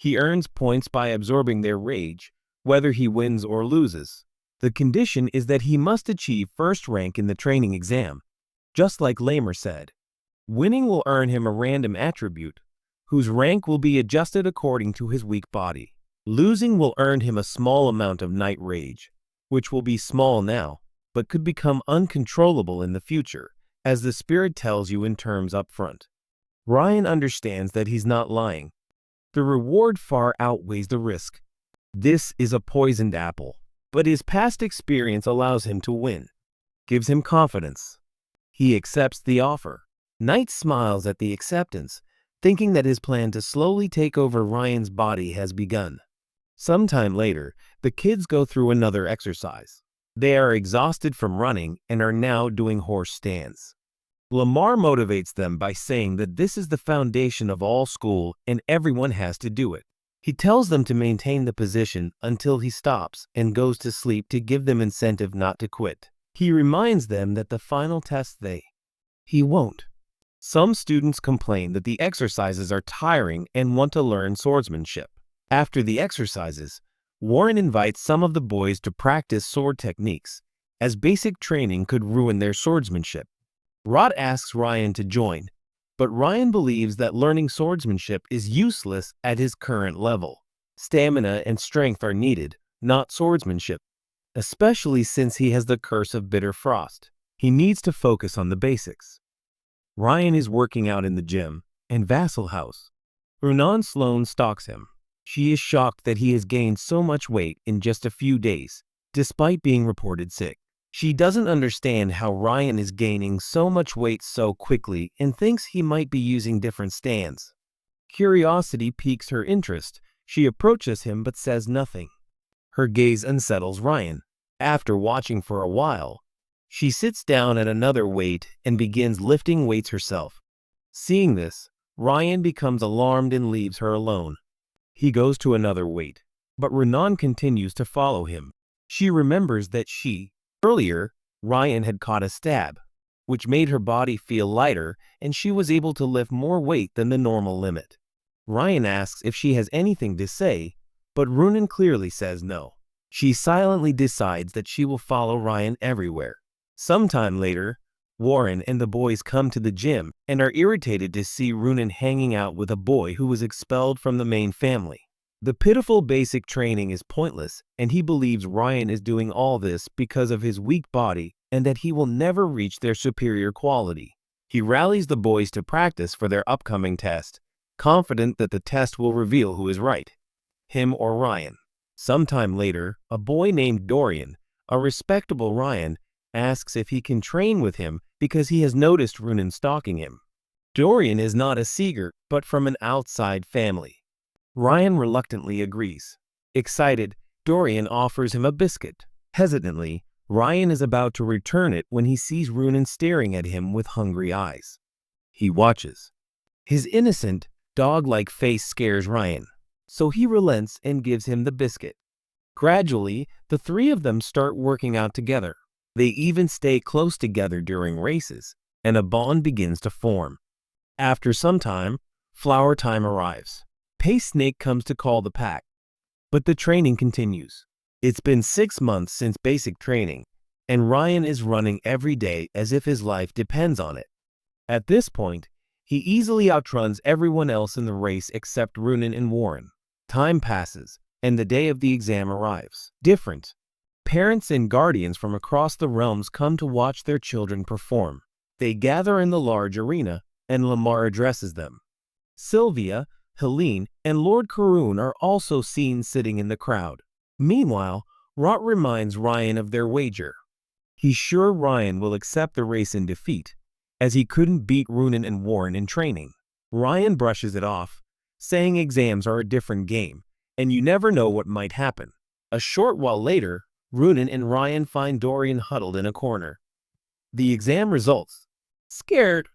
He earns points by absorbing their rage, whether he wins or loses. The condition is that he must achieve first rank in the training exam, just like Lamer said. Winning will earn him a random attribute, whose rank will be adjusted according to his weak body. Losing will earn him a small amount of night rage, which will be small now, but could become uncontrollable in the future, as the spirit tells you in terms up front. Ryan understands that he's not lying. The reward far outweighs the risk. This is a poisoned apple, but his past experience allows him to win, gives him confidence. He accepts the offer. Knight smiles at the acceptance, thinking that his plan to slowly take over Ryan's body has begun. Sometime later, the kids go through another exercise. They are exhausted from running and are now doing horse stands. Lamar motivates them by saying that this is the foundation of all school and everyone has to do it. He tells them to maintain the position until he stops and goes to sleep to give them incentive not to quit. He reminds them that the final test he won't. Some students complain that the exercises are tiring and want to learn swordsmanship. After the exercises, Warren invites some of the boys to practice sword techniques, as basic training could ruin their swordsmanship. Rot asks Ryan to join, but Ryan believes that learning swordsmanship is useless at his current level. Stamina and strength are needed, not swordsmanship, especially since he has the curse of bitter frost. He needs to focus on the basics. Ryan is working out in the gym and Vassal House. Runan Sloan stalks him. She is shocked that he has gained so much weight in just a few days, despite being reported sick. She doesn't understand how Ryan is gaining so much weight so quickly and thinks he might be using different stands. Curiosity piques her interest. She approaches him but says nothing. Her gaze unsettles Ryan. After watching for a while, she sits down at another weight and begins lifting weights herself. Seeing this, Ryan becomes alarmed and leaves her alone. He goes to another weight, but Renan continues to follow him. She remembers that earlier, Ryan had caught a stab, which made her body feel lighter and she was able to lift more weight than the normal limit. Ryan asks if she has anything to say, but Runan clearly says no. She silently decides that she will follow Ryan everywhere. Sometime later, Warren and the boys come to the gym and are irritated to see Runan hanging out with a boy who was expelled from the main family. The pitiful basic training is pointless, and he believes Ryan is doing all this because of his weak body and that he will never reach their superior quality. He rallies the boys to practice for their upcoming test, confident that the test will reveal who is right, him or Ryan. Sometime later, a boy named Dorian, a respectable Ryan, asks if he can train with him because he has noticed Runan stalking him. Dorian is not a Seeger, but from an outside family. Ryan reluctantly agrees. Excited, Dorian offers him a biscuit. Hesitantly, Ryan is about to return it when he sees Runan staring at him with hungry eyes. He watches. His innocent, dog-like face scares Ryan, so he relents and gives him the biscuit. Gradually, the three of them start working out together. They even stay close together during races, and a bond begins to form. After some time, flower time arrives. Pace Snake comes to call the pack, but the training continues. It's been 6 months since basic training, and Ryan is running every day as if his life depends on it. At this point, he easily outruns everyone else in the race except Runan and Warren. Time passes, and the day of the exam arrives. Different. Parents and guardians from across the realms come to watch their children perform. They gather in the large arena, and Lamar addresses them. Sylvia, Helene, and Lord Karun are also seen sitting in the crowd. Meanwhile, Rot reminds Ryan of their wager. He's sure Ryan will accept the race in defeat, as he couldn't beat Runan and Warren in training. Ryan brushes it off, saying exams are a different game, and you never know what might happen. A short while later, Runan and Ryan find Dorian huddled in a corner. The exam results. Scared.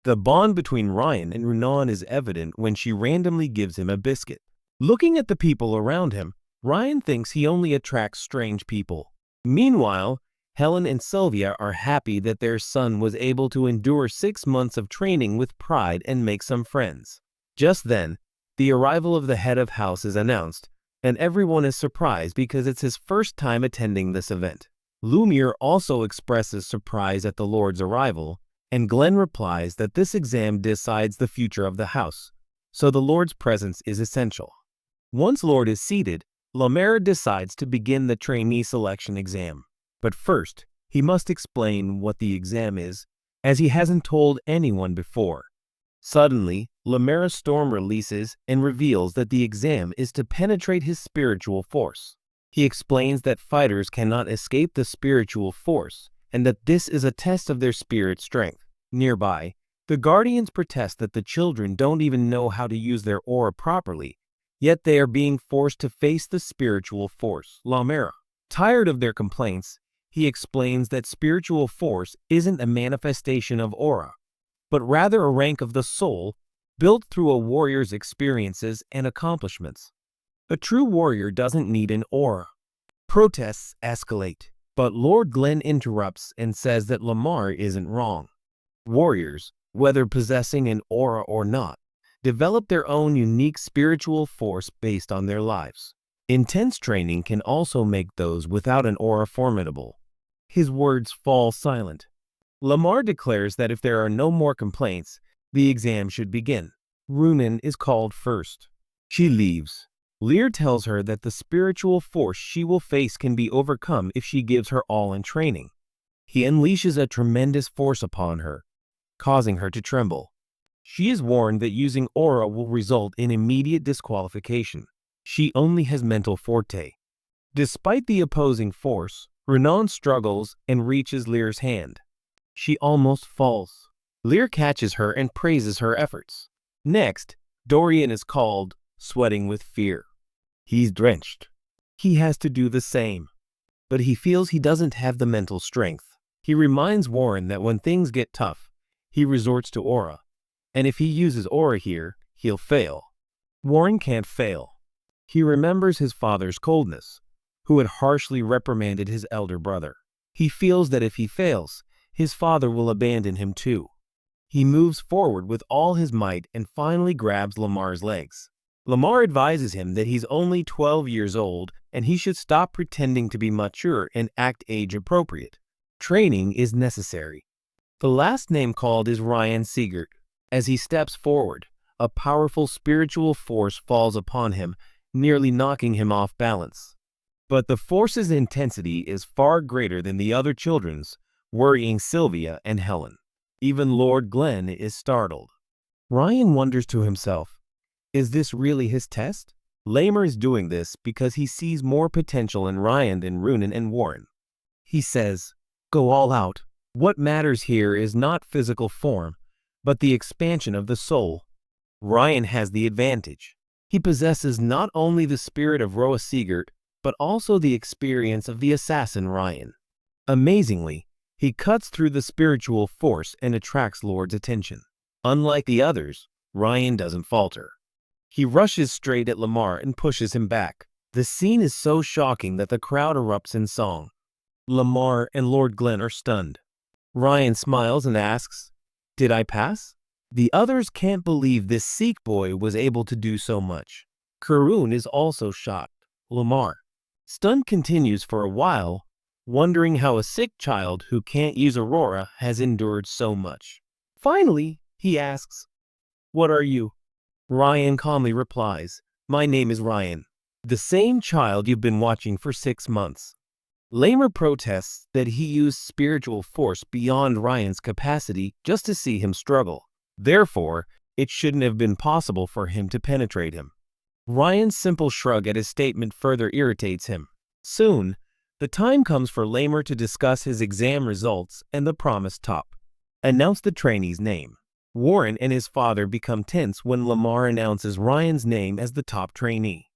The bond between Ryan and Runan is evident when she randomly gives him a biscuit. Looking at the people around him, Ryan thinks he only attracts strange people. Meanwhile, Helen and Sylvia are happy that their son was able to endure 6 months of training with pride and make some friends. Just then, the arrival of the head of house is announced, and everyone is surprised because it's his first time attending this event. Lumiere also expresses surprise at the Lord's arrival, and Glenn replies that this exam decides the future of the house, so the Lord's presence is essential. Once Lord is seated, Lamera decides to begin the trainee selection exam. But first, he must explain what the exam is, as he hasn't told anyone before. Suddenly, Lamera's storm releases and reveals that the exam is to penetrate his spiritual force. He explains that fighters cannot escape the spiritual force, and that this is a test of their spirit strength. Nearby, the guardians protest that the children don't even know how to use their aura properly, yet they are being forced to face the spiritual force. Lamera, tired of their complaints, he explains that spiritual force isn't a manifestation of aura, but rather a rank of the soul built through a warrior's experiences and accomplishments. A true warrior doesn't need an aura. Protests escalate, but Lord Glenn interrupts and says that Lamar isn't wrong. Warriors, whether possessing an aura or not, develop their own unique spiritual force based on their lives. Intense training can also make those without an aura formidable. His words fall silent. Lamar declares that if there are no more complaints, the exam should begin. Runan is called first. She leaves. Lear tells her that the spiritual force she will face can be overcome if she gives her all in training. He unleashes a tremendous force upon her, causing her to tremble. She is warned that using aura will result in immediate disqualification. She only has mental forte. Despite the opposing force, Renan struggles and reaches Lear's hand. She almost falls. Lear catches her and praises her efforts. Next, Dorian is called, sweating with fear. He's drenched. He has to do the same. but he feels he doesn't have the mental strength. He reminds Warren that when things get tough, he resorts to aura, and if he uses aura here, he'll fail. Warren can't fail. He remembers his father's coldness, who had harshly reprimanded his elder brother. He feels that if he fails, his father will abandon him too. He moves forward with all his might and finally grabs Lamar's legs. Lamar advises him that he's only 12 years old and he should stop pretending to be mature and act age-appropriate. Training is necessary. The last name called is Ryan Siegert. As he steps forward, a powerful spiritual force falls upon him, nearly knocking him off balance. But the force's intensity is far greater than the other children's, worrying Sylvia and Helen. Even Lord Glenn is startled. Ryan wonders to himself, is this really his test? Lamer is doing this because he sees more potential in Ryan than Runan and Warren. He says, "Go all out. What matters here is not physical form, but the expansion of the soul." Ryan has the advantage. He possesses not only the spirit of Roa Siegert, but also the experience of the assassin Ryan. Amazingly, he cuts through the spiritual force and attracts Lord's attention. Unlike the others, Ryan doesn't falter. He rushes straight at Lamar and pushes him back. The scene is so shocking that the crowd erupts in song. Lamar and Lord Glenn are stunned. Ryan smiles and asks, "Did I pass?" The others can't believe this Sikh boy was able to do so much. Karun is also shocked. Lamar, stunned, continues for a while, wondering how a sick child who can't use Aurora has endured so much. Finally, he asks, "What are you?" Ryan calmly replies, "My name is Ryan. The same child you've been watching for 6 months. Lamer protests that he used spiritual force beyond Ryan's capacity just to see him struggle. Therefore, it shouldn't have been possible for him to penetrate him. Ryan's simple shrug at his statement further irritates him. Soon, the time comes for Lamer to discuss his exam results and the promised top. Announce the trainee's name. Warren and his father become tense when Lamar announces Ryan's name as the top trainee.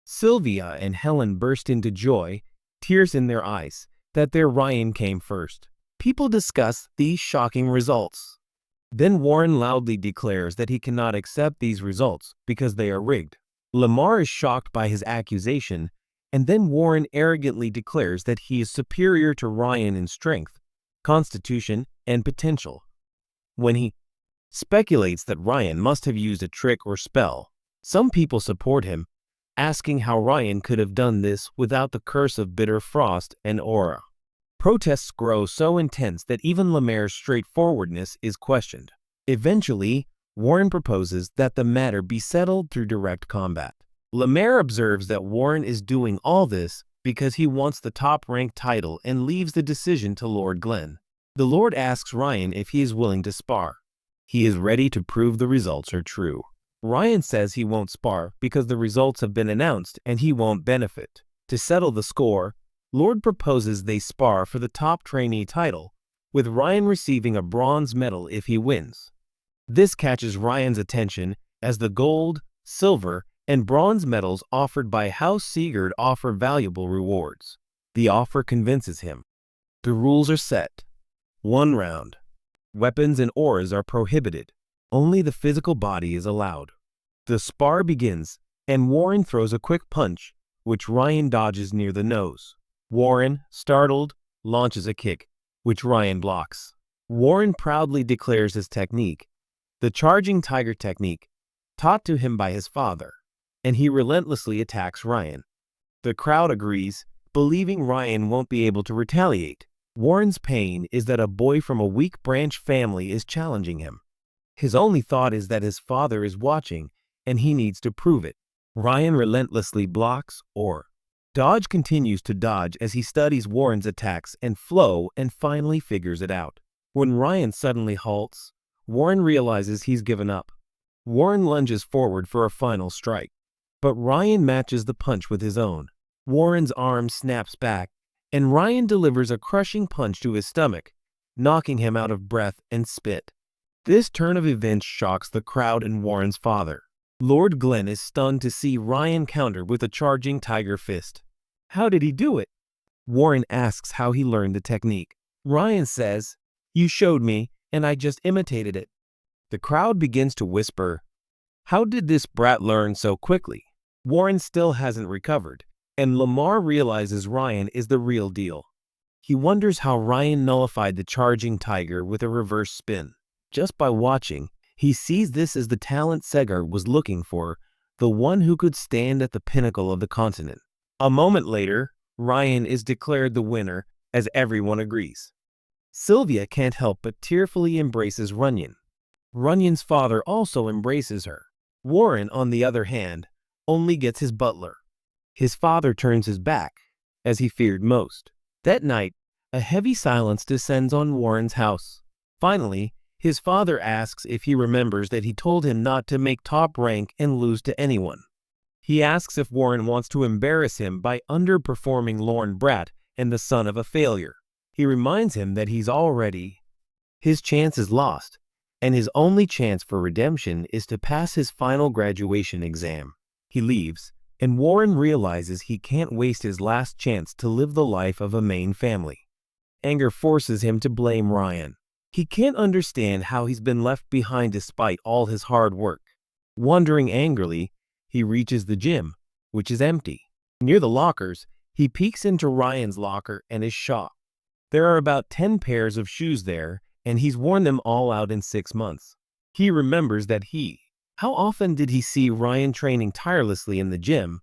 Sylvia and Helen burst into joy, tears in their eyes, that their Ryan came first. People discuss these shocking results. Then Warren loudly declares that he cannot accept these results because they are rigged. Lamar is shocked by his accusation, and then Warren arrogantly declares that he is superior to Ryan in strength, constitution, and potential. When he speculates that Ryan must have used a trick or spell, some people support him, asking how Ryan could have done this without the curse of bitter frost and aura. Protests grow so intense that even Lamer's straightforwardness is questioned. Eventually, Warren proposes that the matter be settled through direct combat. Lamer observes that Warren is doing all this because he wants the top-ranked title and leaves the decision to Lord Glenn. The Lord asks Ryan if he is willing to spar. He is ready to prove the results are true. Ryan says he won't spar because the results have been announced and he won't benefit. To settle the score, Lord proposes they spar for the top trainee title, with Ryan receiving a bronze medal if he wins. This catches Ryan's attention as the gold, silver, and bronze medals offered by House Siegert offer valuable rewards. The offer convinces him. The rules are set. 1 round. Weapons and auras are prohibited. Only the physical body is allowed. The spar begins, and Warren throws a quick punch, which Ryan dodges near the nose. Warren, startled, launches a kick, which Ryan blocks. Warren proudly declares his technique, the charging tiger technique, taught to him by his father, and he relentlessly attacks Ryan. The crowd agrees, believing Ryan won't be able to retaliate. Warren's pain is that a boy from a weak branch family is challenging him. His only thought is that his father is watching, and he needs to prove it. Ryan relentlessly blocks or Dodge continues to dodge as he studies Warren's attacks and flow and finally figures it out. When Ryan suddenly halts, Warren realizes he's given up. Warren lunges forward for a final strike, but Ryan matches the punch with his own. Warren's arm snaps back, and Ryan delivers a crushing punch to his stomach, knocking him out of breath and spit. This turn of events shocks the crowd and Warren's father. Lord Glenn is stunned to see Ryan counter with a charging tiger fist. How did he do it? Warren asks how he learned the technique. Ryan says, "You showed me, and I just imitated it." The crowd begins to whisper, "How did this brat learn so quickly?" Warren still hasn't recovered, and Lamar realizes Ryan is the real deal. He wonders how Ryan nullified the charging tiger with a reverse spin. Just by watching, he sees this as the talent Segar was looking for, the one who could stand at the pinnacle of the continent. A moment later, Ryan is declared the winner, as everyone agrees. Sylvia can't help but tearfully embraces Runyon. Runyon's father also embraces her. Warren, on the other hand, only gets his butler. His father turns his back, as he feared most. That night, a heavy silence descends on Warren's house. Finally, his father asks if he remembers that he told him not to make top rank and lose to anyone. He asks if Warren wants to embarrass him by underperforming Lorne Brat and the son of a failure. He reminds him that his chance is lost, and his only chance for redemption is to pass his final graduation exam. He leaves, and Warren realizes he can't waste his last chance to live the life of a Maine family. Anger forces him to blame Ryan. He can't understand how he's been left behind despite all his hard work. Wondering angrily, he reaches the gym, which is empty. Near the lockers, he peeks into Ryan's locker and is shocked. There are about 10 pairs of shoes there, and he's worn them all out in 6 months. He remembers that how often did he see Ryan training tirelessly in the gym,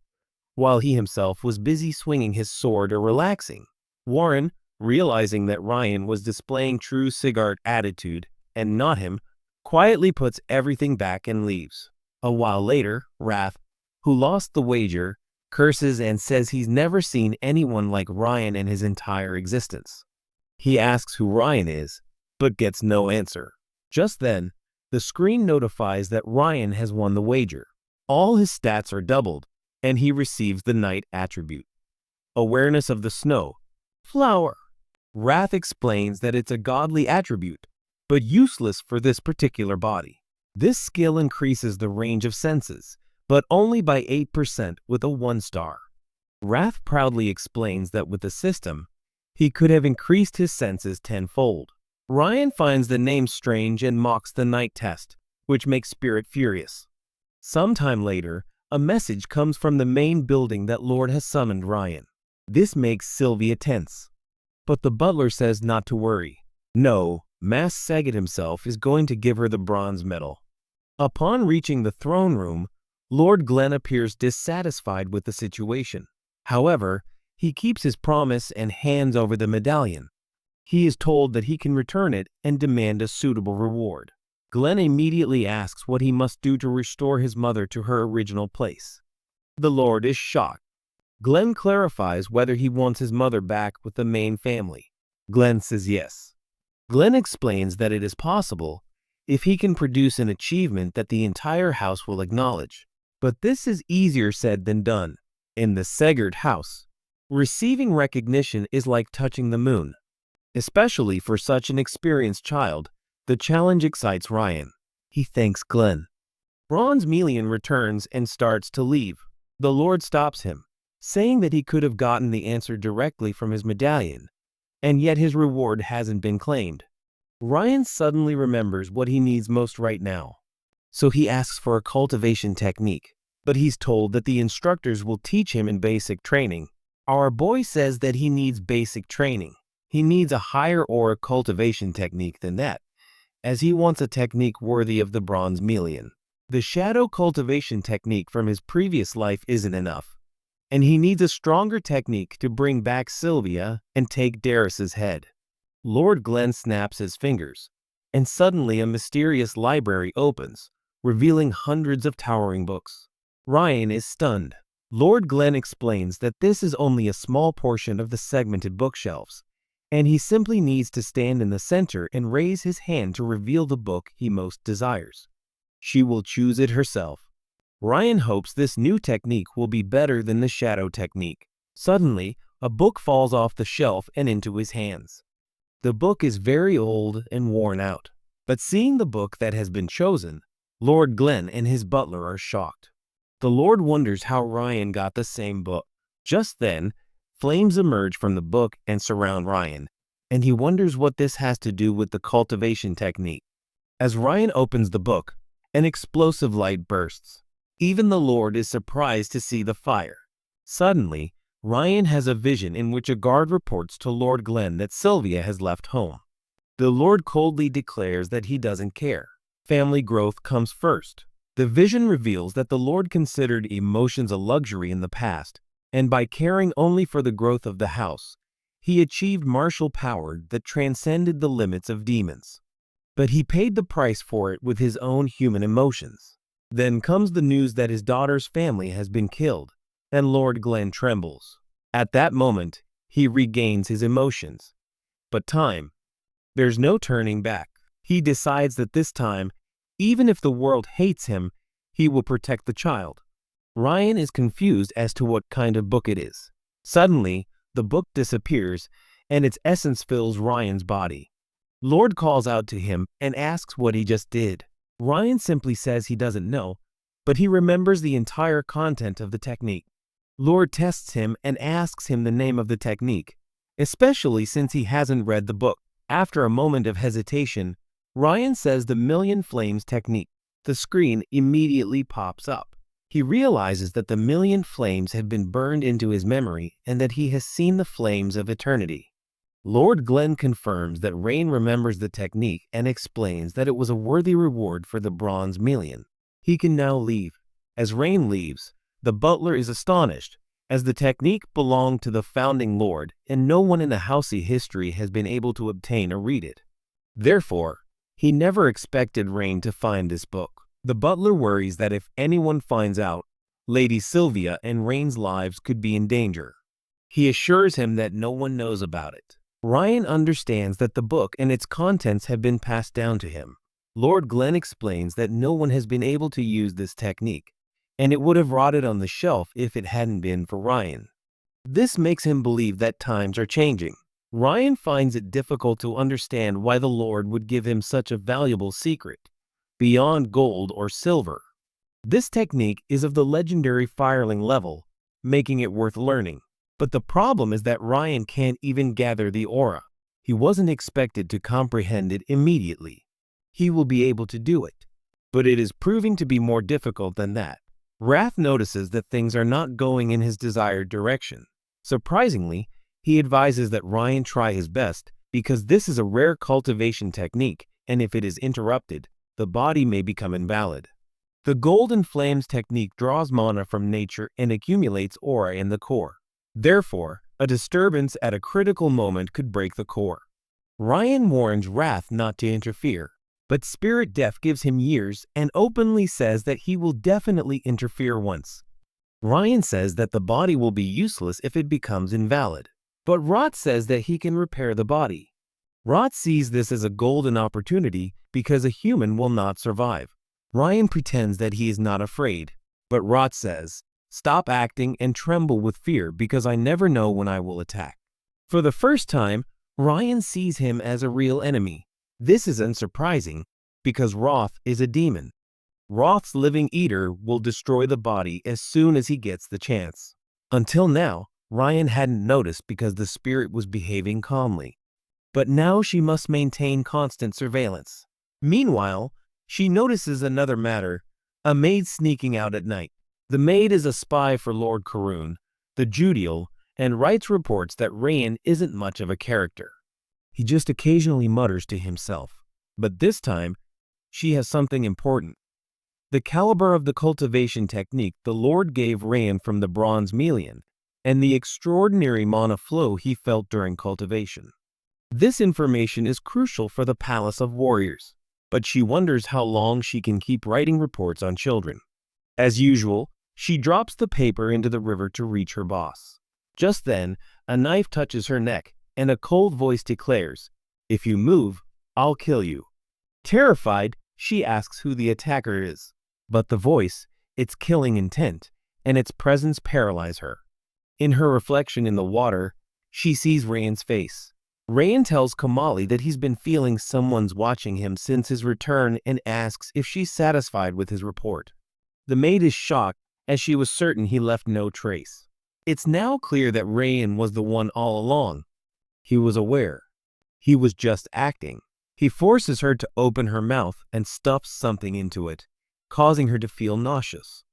while he himself was busy swinging his sword or relaxing? Warren, realizing that Ryan was displaying true Sigart attitude, and not him, quietly puts everything back and leaves. A while later, Wrath, who lost the wager, curses and says he's never seen anyone like Ryan in his entire existence. He asks who Ryan is, but gets no answer. Just then, the screen notifies that Ryan has won the wager. All his stats are doubled, and he receives the Knight attribute. Awareness of the snow. Flower. Wrath explains that it's a godly attribute, but useless for this particular body. This skill increases the range of senses, but only by 8% with a 1-star. Wrath proudly explains that with the system, he could have increased his senses tenfold. Ryan finds the name strange and mocks the Knight test, which makes Spirit furious. Sometime later, a message comes from the main building that Lord has summoned Ryan. This makes Sylvia tense. But the butler says not to worry. No, Mas Saget himself is going to give her the bronze medal. Upon reaching the throne room, Lord Glenn appears dissatisfied with the situation. However, he keeps his promise and hands over the medallion. He is told that he can return it and demand a suitable reward. Glenn immediately asks what he must do to restore his mother to her original place. The Lord is shocked. Glenn clarifies whether he wants his mother back with the main family. Glenn says yes. Glenn explains that it is possible if he can produce an achievement that the entire house will acknowledge. But this is easier said than done. In the Segard house, receiving recognition is like touching the moon. Especially for such an experienced child, the challenge excites Ryan. He thanks Glenn. Bronze Melian returns and starts to leave. The Lord stops him, saying that he could have gotten the answer directly from his medallion, and yet his reward hasn't been claimed. Ryan suddenly remembers what he needs most right now. So he asks for a cultivation technique, but he's told that the instructors will teach him in basic training. Our boy says that he needs basic training. He needs a higher aura cultivation technique than that, as he wants a technique worthy of the Bronze Melian. The shadow cultivation technique from his previous life isn't enough, and he needs a stronger technique to bring back Sylvia and take Darius's head. Lord Glenn snaps his fingers, and suddenly a mysterious library opens, revealing hundreds of towering books. Ryan is stunned. Lord Glenn explains that this is only a small portion of the segmented bookshelves, and he simply needs to stand in the center and raise his hand to reveal the book he most desires. She will choose it herself. Ryan hopes this new technique will be better than the shadow technique. Suddenly, a book falls off the shelf and into his hands. The book is very old and worn out, but seeing the book that has been chosen, Lord Glenn and his butler are shocked. The Lord wonders how Ryan got the same book. Just then, Flames emerge from the book and surround Ryan, and he wonders what this has to do with the cultivation technique. As Ryan opens the book, an explosive light bursts. Even the Lord is surprised to see the fire. Suddenly, Ryan has a vision in which a guard reports to Lord Glenn that Sylvia has left home. The Lord coldly declares that he doesn't care. Family growth comes first. The vision reveals that the Lord considered emotions a luxury in the past, and by caring only for the growth of the house, he achieved martial power that transcended the limits of demons. But he paid the price for it with his own human emotions. Then comes the news that his daughter's family has been killed, and Lord Glenn trembles. At that moment, he regains his emotions. But there's no turning back. He decides that this time, even if the world hates him, he will protect the child. Ryan is confused as to what kind of book it is. Suddenly, the book disappears, and its essence fills Ryan's body. Lord calls out to him and asks what he just did. Ryan simply says he doesn't know, but he remembers the entire content of the technique. Lord tests him and asks him the name of the technique, especially since he hasn't read the book. After a moment of hesitation, Ryan says the Million Flames technique. The screen immediately pops up. He realizes that the million flames have been burned into his memory and that he has seen the flames of eternity. Lord Glenn confirms that Rain remembers the technique and explains that it was a worthy reward for the bronze million. He can now leave. As Rain leaves, the butler is astonished, as the technique belonged to the founding lord and no one in the Housey history has been able to obtain or read it. Therefore, he never expected Rain to find this book. The butler worries that if anyone finds out, Lady Sylvia and Rain's lives could be in danger. He assures him that no one knows about it. Ryan understands that the book and its contents have been passed down to him. Lord Glenn explains that no one has been able to use this technique, and it would have rotted on the shelf if it hadn't been for Ryan. This makes him believe that times are changing. Ryan finds it difficult to understand why the Lord would give him such a valuable secret, beyond gold or silver. This technique is of the legendary Fireling level, making it worth learning. But the problem is that Ryan can't even gather the aura. He wasn't expected to comprehend it immediately. He will be able to do it, but it is proving to be more difficult than that. Wrath notices that things are not going in his desired direction. Surprisingly, he advises that Ryan try his best because this is a rare cultivation technique, and if it is interrupted, the body may become invalid. The Golden Flames technique draws mana from nature and accumulates aura in the core. Therefore, a disturbance at a critical moment could break the core. Ryan warns Wrath not to interfere, but Spirit Death gives him years and openly says that he will definitely interfere once. Ryan says that the body will be useless if it becomes invalid, but Rot says that he can repair the body. Rot sees this as a golden opportunity because a human will not survive. Ryan pretends that he is not afraid, but Rot says, "Stop acting and tremble with fear because I never know when I will attack." For the first time, Ryan sees him as a real enemy. This is unsurprising because Roth is a demon. Roth's living eater will destroy the body as soon as he gets the chance. Until now, Ryan hadn't noticed because the spirit was behaving calmly. But now she must maintain constant surveillance. Meanwhile, she notices another matter, a maid sneaking out at night. The maid is a spy for Lord Karun, the Judial, and writes reports that Rayan isn't much of a character. He just occasionally mutters to himself. But this time, she has something important. The caliber of the cultivation technique the Lord gave Rayan from the Bronze Million, and the extraordinary mana flow he felt during cultivation. This information is crucial for the Palace of Warriors, but she wonders how long she can keep writing reports on children. As usual, she drops the paper into the river to reach her boss. Just then, a knife touches her neck, and a cold voice declares, "If you move, I'll kill you." Terrified, she asks who the attacker is. But the voice, its killing intent, and its presence paralyze her. In her reflection in the water, she sees Rayan's face. Rayan tells Kamali that he's been feeling someone's watching him since his return and asks if she's satisfied with his report. The maid is shocked, as she was certain he left no trace. It's now clear that Rayan was the one all along. He was aware. He was just acting. He forces her to open her mouth and stuffs something into it, causing her to feel nauseous.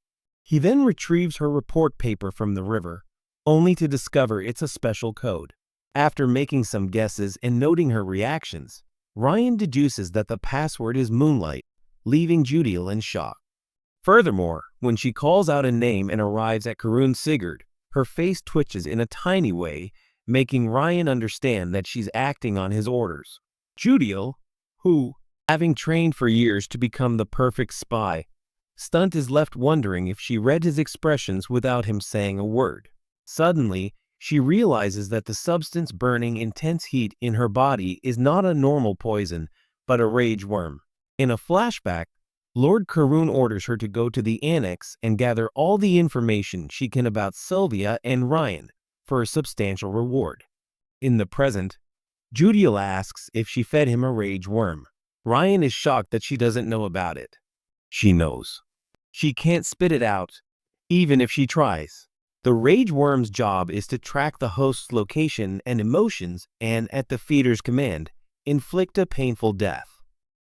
He then retrieves her report paper from the river, only to discover it's a special code. After making some guesses and noting her reactions, Ryan deduces that the password is Moonlight, leaving Judiel in shock. Furthermore, when she calls out a name and arrives at Karun Sigurd, her face twitches in a tiny way, making Ryan understand that she's acting on his orders. Judiel, who, having trained for years to become the perfect spy, Stunt is left wondering if she read his expressions without him saying a word. Suddenly, she realizes that the substance burning intense heat in her body is not a normal poison, but a rage worm. In a flashback, Lord Karun orders her to go to the annex and gather all the information she can about Sylvia and Ryan for a substantial reward. In the present, Judiel asks if she fed him a rage worm. Ryan is shocked that she doesn't know about it. She knows. She can't spit it out, even if she tries. The rage worm's job is to track the host's location and emotions and, at the feeder's command, inflict a painful death.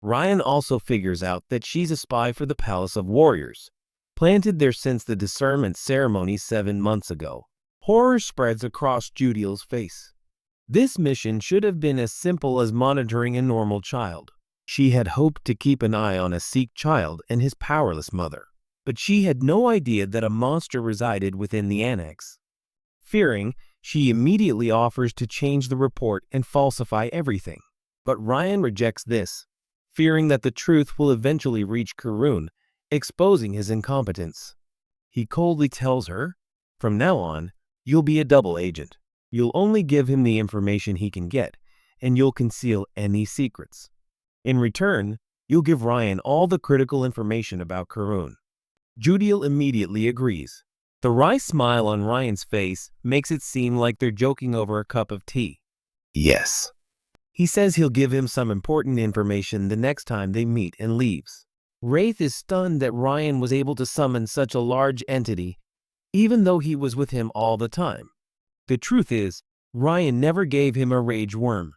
Ryan also figures out that she's a spy for the Palace of Warriors, planted there since the discernment ceremony 7 months ago. Horror spreads across Judiel's face. This mission should have been as simple as monitoring a normal child. She had hoped to keep an eye on a Sikh child and his powerless mother, but she had no idea that a monster resided within the annex. Fearing, she immediately offers to change the report and falsify everything. But Ryan rejects this, fearing that the truth will eventually reach Karun, exposing his incompetence. He coldly tells her, "From now on, you'll be a double agent. You'll only give him the information he can get, and you'll conceal any secrets. In return, you'll give Ryan all the critical information about Karun." Judiel immediately agrees. The wry smile on Ryan's face makes it seem like they're joking over a cup of tea. Yes. He says he'll give him some important information the next time they meet and leaves. Wraith is stunned that Ryan was able to summon such a large entity, even though he was with him all the time. The truth is, Ryan never gave him a rage worm.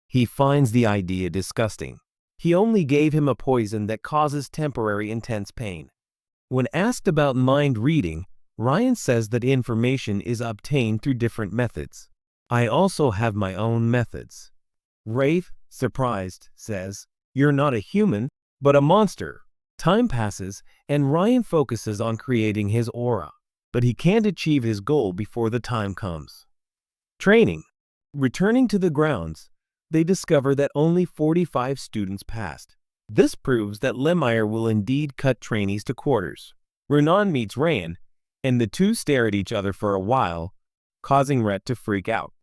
He finds the idea disgusting. He only gave him a poison that causes temporary intense pain. When asked about mind reading, Ryan says that information is obtained through different methods. "I also have my own methods." Wraith, surprised, says, "You're not a human, but a monster." Time passes, and Ryan focuses on creating his aura, but he can't achieve his goal before the time comes. Training. Returning to the grounds, they discover that only 45 students passed. This proves that Lemire will indeed cut trainees to quarters. Renan meets Rayan, and the two stare at each other for a while, causing Rhett to freak out.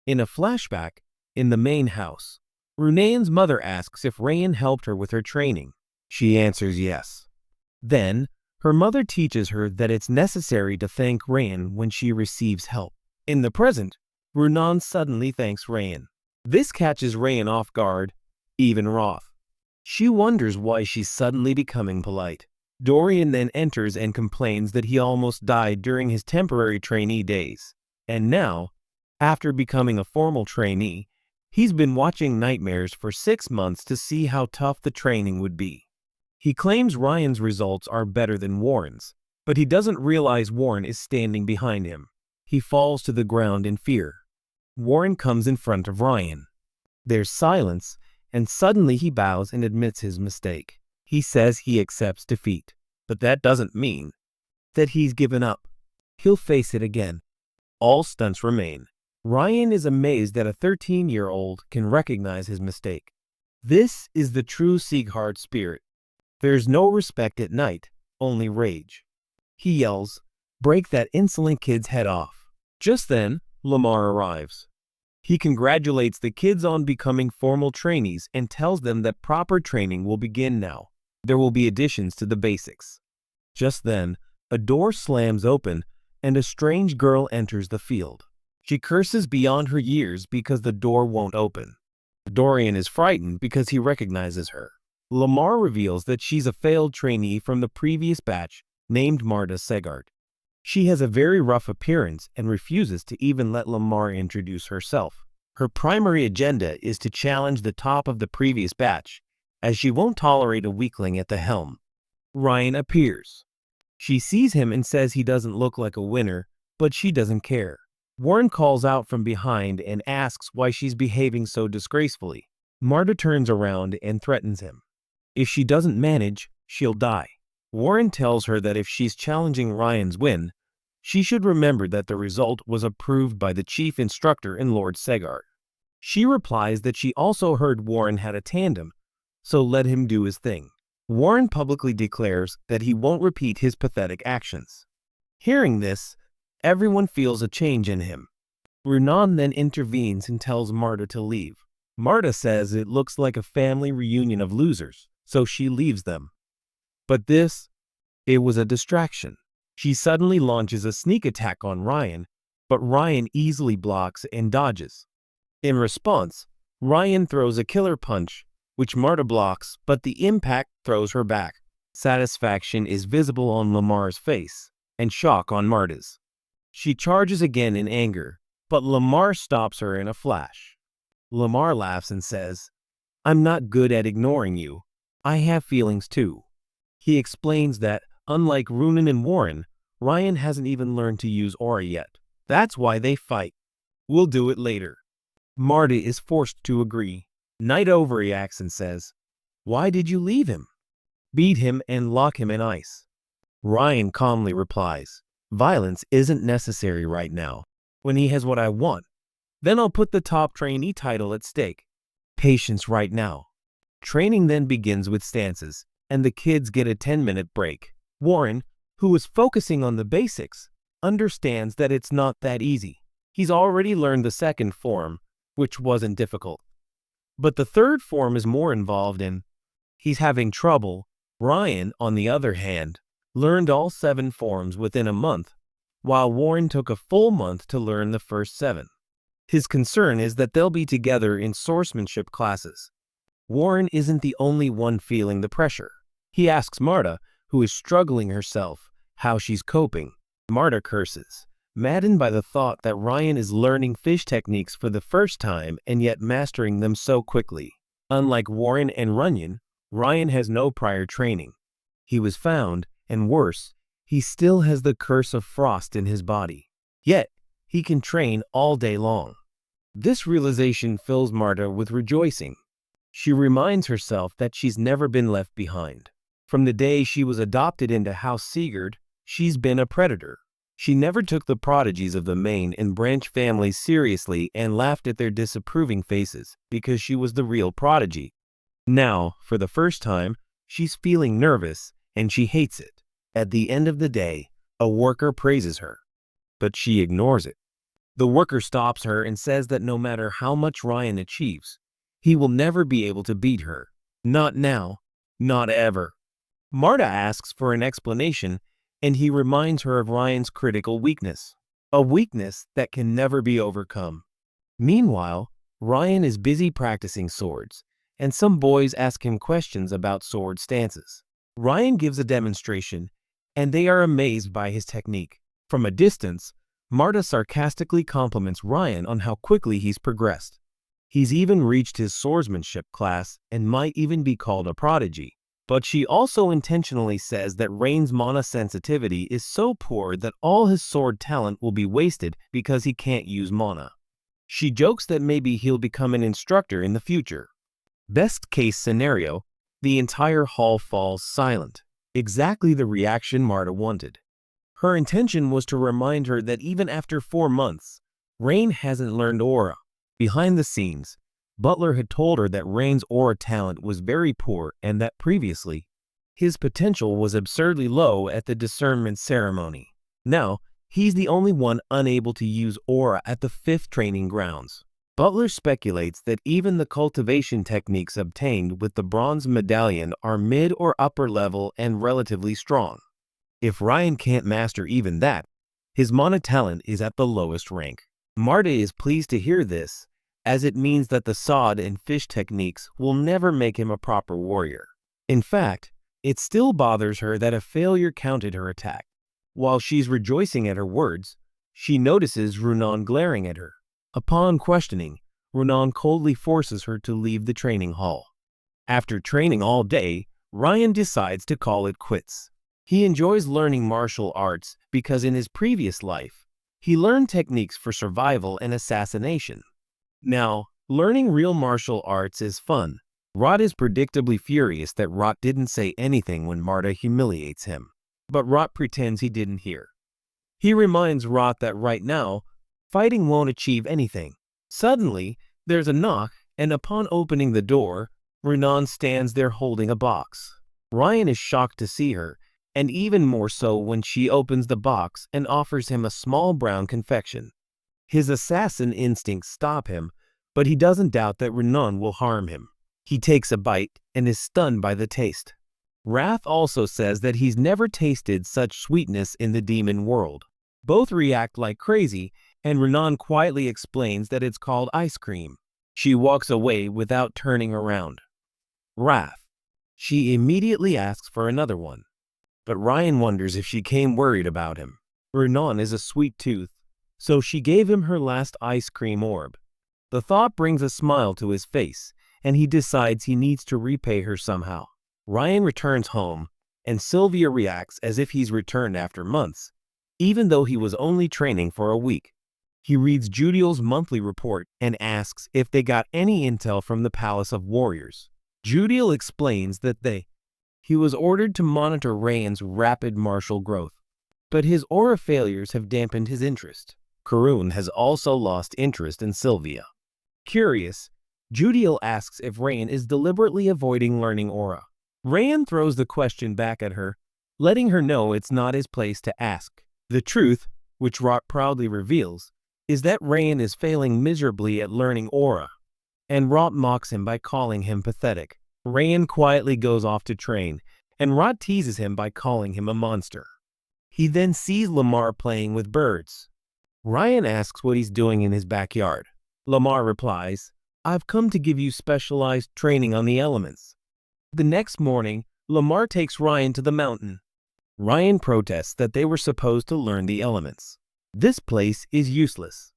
In a flashback, in the main house, Runaan's mother asks if Rayan helped her with her training. She answers yes. Then, her mother teaches her that it's necessary to thank Rayan when she receives help. In the present, Runan suddenly thanks Rayan. This catches Rayan off guard, even wroth. She wonders why she's suddenly becoming polite. Dorian then enters and complains that he almost died during his temporary trainee days. And now, after becoming a formal trainee, he's been watching nightmares for 6 months to see how tough the training would be. He claims Ryan's results are better than Warren's, but he doesn't realize Warren is standing behind him. He falls to the ground in fear. Warren comes in front of Ryan. There's silence, and suddenly he bows and admits his mistake. He says he accepts defeat, but that doesn't mean that he's given up. He'll face it again. All stunts remain. Ryan is amazed that a 13-year-old can recognize his mistake. This is the true Sieghard spirit. There's no respect at night, only rage. He yells, "Break that insolent kid's head off." Just then, Lamar arrives. He congratulates the kids on becoming formal trainees and tells them that proper training will begin now. There will be additions to the basics. Just then, a door slams open and a strange girl enters the field. She curses beyond her years because the door won't open. Dorian is frightened because he recognizes her. Lamar reveals that she's a failed trainee from the previous batch named Marta Segard. She has a very rough appearance and refuses to even let Lamar introduce herself. Her primary agenda is to challenge the top of the previous batch, as she won't tolerate a weakling at the helm. Ryan appears. She sees him and says he doesn't look like a winner, but she doesn't care. Warren calls out from behind and asks why she's behaving so disgracefully. Marta turns around and threatens him. If she doesn't manage, she'll die. Warren tells her that if she's challenging Ryan's win, she should remember that the result was approved by the chief instructor and Lord Segard. She replies that she also heard Warren had a tandem, so let him do his thing. Warren publicly declares that he won't repeat his pathetic actions. Hearing this, everyone feels a change in him. Renan then intervenes and tells Marta to leave. Marta says it looks like a family reunion of losers, so she leaves them. But it was a distraction. She suddenly launches a sneak attack on Ryan, but Ryan easily blocks and dodges. In response, Ryan throws a killer punch, which Marta blocks, but the impact throws her back. Satisfaction is visible on Lamar's face, and shock on Marta's. She charges again in anger, but Lamar stops her in a flash. Lamar laughs and says, "I'm not good at ignoring you. I have feelings too." He explains that, unlike Runan and Warren, Ryan hasn't even learned to use aura yet. That's why they fight. "We'll do it later." Marta is forced to agree. Knight overreacts and says, "Why did you leave him? Beat him and lock him in ice." Ryan calmly replies, "Violence isn't necessary right now. When he has what I want, then I'll put the top trainee title at stake. Patience right now." Training then begins with stances, and the kids get a 10-minute break. Warren, who is focusing on the basics, understands that it's not that easy. He's already learned the second form, which wasn't difficult. But the third form is more involved and he's having trouble. Ryan, on the other hand, learned all 7 forms within a month, while Warren took a full month to learn the first 7. His concern is that they'll be together in swordsmanship classes. Warren isn't the only one feeling the pressure. He asks Marta, who is struggling herself, how she's coping. Marta curses, maddened by the thought that Ryan is learning fish techniques for the first time and yet mastering them so quickly. Unlike Warren and Runyon, Ryan has no prior training. He was found, and worse, he still has the curse of frost in his body. Yet, he can train all day long. This realization fills Marta with rejoicing. She reminds herself that she's never been left behind. From the day she was adopted into House Sigurd, she's been a predator. She never took the prodigies of the main and branch families seriously and laughed at their disapproving faces because she was the real prodigy. Now, for the first time, she's feeling nervous and she hates it. At the end of the day, a worker praises her, but she ignores it. The worker stops her and says that no matter how much Ryan achieves, he will never be able to beat her. Not now, not ever. Marta asks for an explanation, and he reminds her of Ryan's critical weakness, a weakness that can never be overcome. Meanwhile, Ryan is busy practicing swords, and some boys ask him questions about sword stances. Ryan gives a demonstration, and they are amazed by his technique. From a distance, Marta sarcastically compliments Ryan on how quickly he's progressed. He's even reached his swordsmanship class and might even be called a prodigy. But she also intentionally says that Rain's mana sensitivity is so poor that all his sword talent will be wasted because he can't use mana. She jokes that maybe he'll become an instructor in the future. Best case scenario, the entire hall falls silent. Exactly the reaction Marta wanted. Her intention was to remind her that even after 4 months, Rain hasn't learned aura. Behind the scenes, Butler had told her that Rain's aura talent was very poor and that previously, his potential was absurdly low at the discernment ceremony. Now, he's the only one unable to use aura at the 5th training grounds. Butler speculates that even the cultivation techniques obtained with the bronze medallion are mid or upper level and relatively strong. If Ryan can't master even that, his mana talent is at the lowest rank. Marta is pleased to hear this, as it means that the sod and fish techniques will never make him a proper warrior. In fact, it still bothers her that a failure counted her attack. While she's rejoicing at her words, she notices Runan glaring at her. Upon questioning, Runan coldly forces her to leave the training hall. After training all day, Ryan decides to call it quits. He enjoys learning martial arts because in his previous life, he learned techniques for survival and assassination. Now, learning real martial arts is fun. Rot is predictably furious that Rot didn't say anything when Marta humiliates him, but Rot pretends he didn't hear. He reminds Rot that right now, fighting won't achieve anything. Suddenly, there's a knock, and upon opening the door, Runan stands there holding a box. Ryan is shocked to see her, and even more so when she opens the box and offers him a small brown confection. His assassin instincts stop him, but he doesn't doubt that Runan will harm him. He takes a bite and is stunned by the taste. Wrath also says that he's never tasted such sweetness in the demon world. Both react like crazy, and Runan quietly explains that it's called ice cream. She walks away without turning around. Wrath. She immediately asks for another one. But Ryan wonders if she came worried about him. Runan is a sweet tooth, so she gave him her last ice cream orb. The thought brings a smile to his face, and he decides he needs to repay her somehow. Ryan returns home, and Sylvia reacts as if he's returned after months, even though he was only training for a week. He reads Judiel's monthly report and asks if they got any intel from the Palace of Warriors. Judiel explains that he was ordered to monitor Rayan's rapid martial growth, but his aura failures have dampened his interest. Karun has also lost interest in Sylvia. Curious, Judiel asks if Rayan is deliberately avoiding learning aura. Rayan throws the question back at her, letting her know it's not his place to ask. The truth, which Rot proudly reveals, is that Rayan is failing miserably at learning aura, and Rot mocks him by calling him pathetic. Rayan quietly goes off to train, and Rot teases him by calling him a monster. He then sees Lamar playing with birds. Ryan asks what he's doing in his backyard. Lamar replies, "I've come to give you specialized training on the elements." The next morning, Lamar takes Ryan to the mountain. Ryan protests that they were supposed to learn the elements. This place is useless.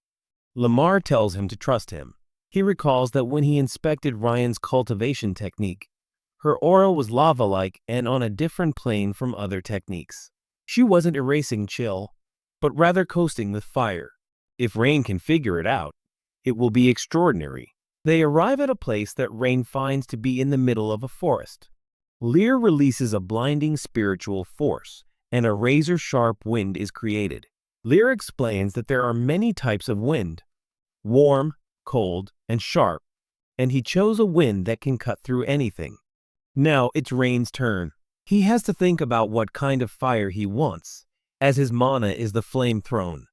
Lamar tells him to trust him. He recalls that when he inspected Ryan's cultivation technique, her aura was lava-like and on a different plane from other techniques. She wasn't erasing chill, but rather coasting with fire. If Rain can figure it out, it will be extraordinary. They arrive at a place that Rain finds to be in the middle of a forest. Lear releases a blinding spiritual force, and a razor-sharp wind is created. Lear explains that there are many types of wind: warm, cold, and sharp, and he chose a wind that can cut through anything. Now it's Rain's turn. He has to think about what kind of fire he wants, as his mana is the flame throne.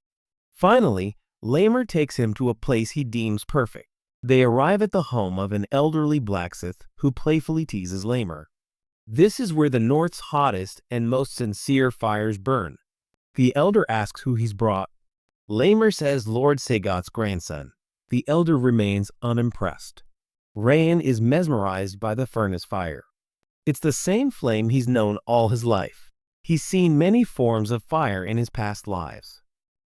Finally, Lamer takes him to a place he deems perfect. They arrive at the home of an elderly blacksmith who playfully teases Lamer. This is where the North's hottest and most sincere fires burn. The elder asks who he's brought. Lamer says Lord Sagat's grandson. The elder remains unimpressed. Rayan is mesmerized by the furnace fire. It's the same flame he's known all his life. He's seen many forms of fire in his past lives.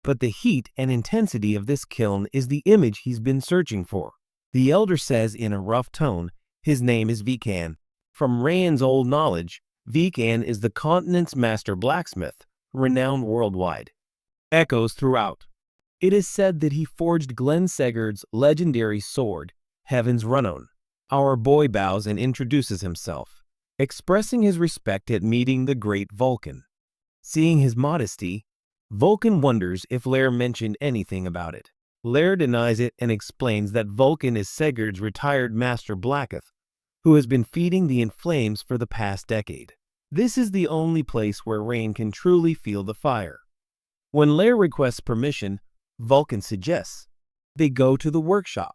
But the heat and intensity of this kiln is the image he's been searching for. The elder says in a rough tone, his name is Vikan. From Rayan's old knowledge, Vikan is the continent's master blacksmith, renowned worldwide. Echoes throughout. It is said that he forged Glenn Segard's legendary sword, Heaven's Runon. Our boy bows and introduces himself, expressing his respect at meeting the great Vulcan. Seeing his modesty, Vulcan wonders if Lair mentioned anything about it. Lair denies it and explains that Vulcan is Segard's retired master blacksmith, who has been feeding the inflames for the past decade. This is the only place where Rain can truly feel the fire. When Lair requests permission, Vulcan suggests they go to the workshop,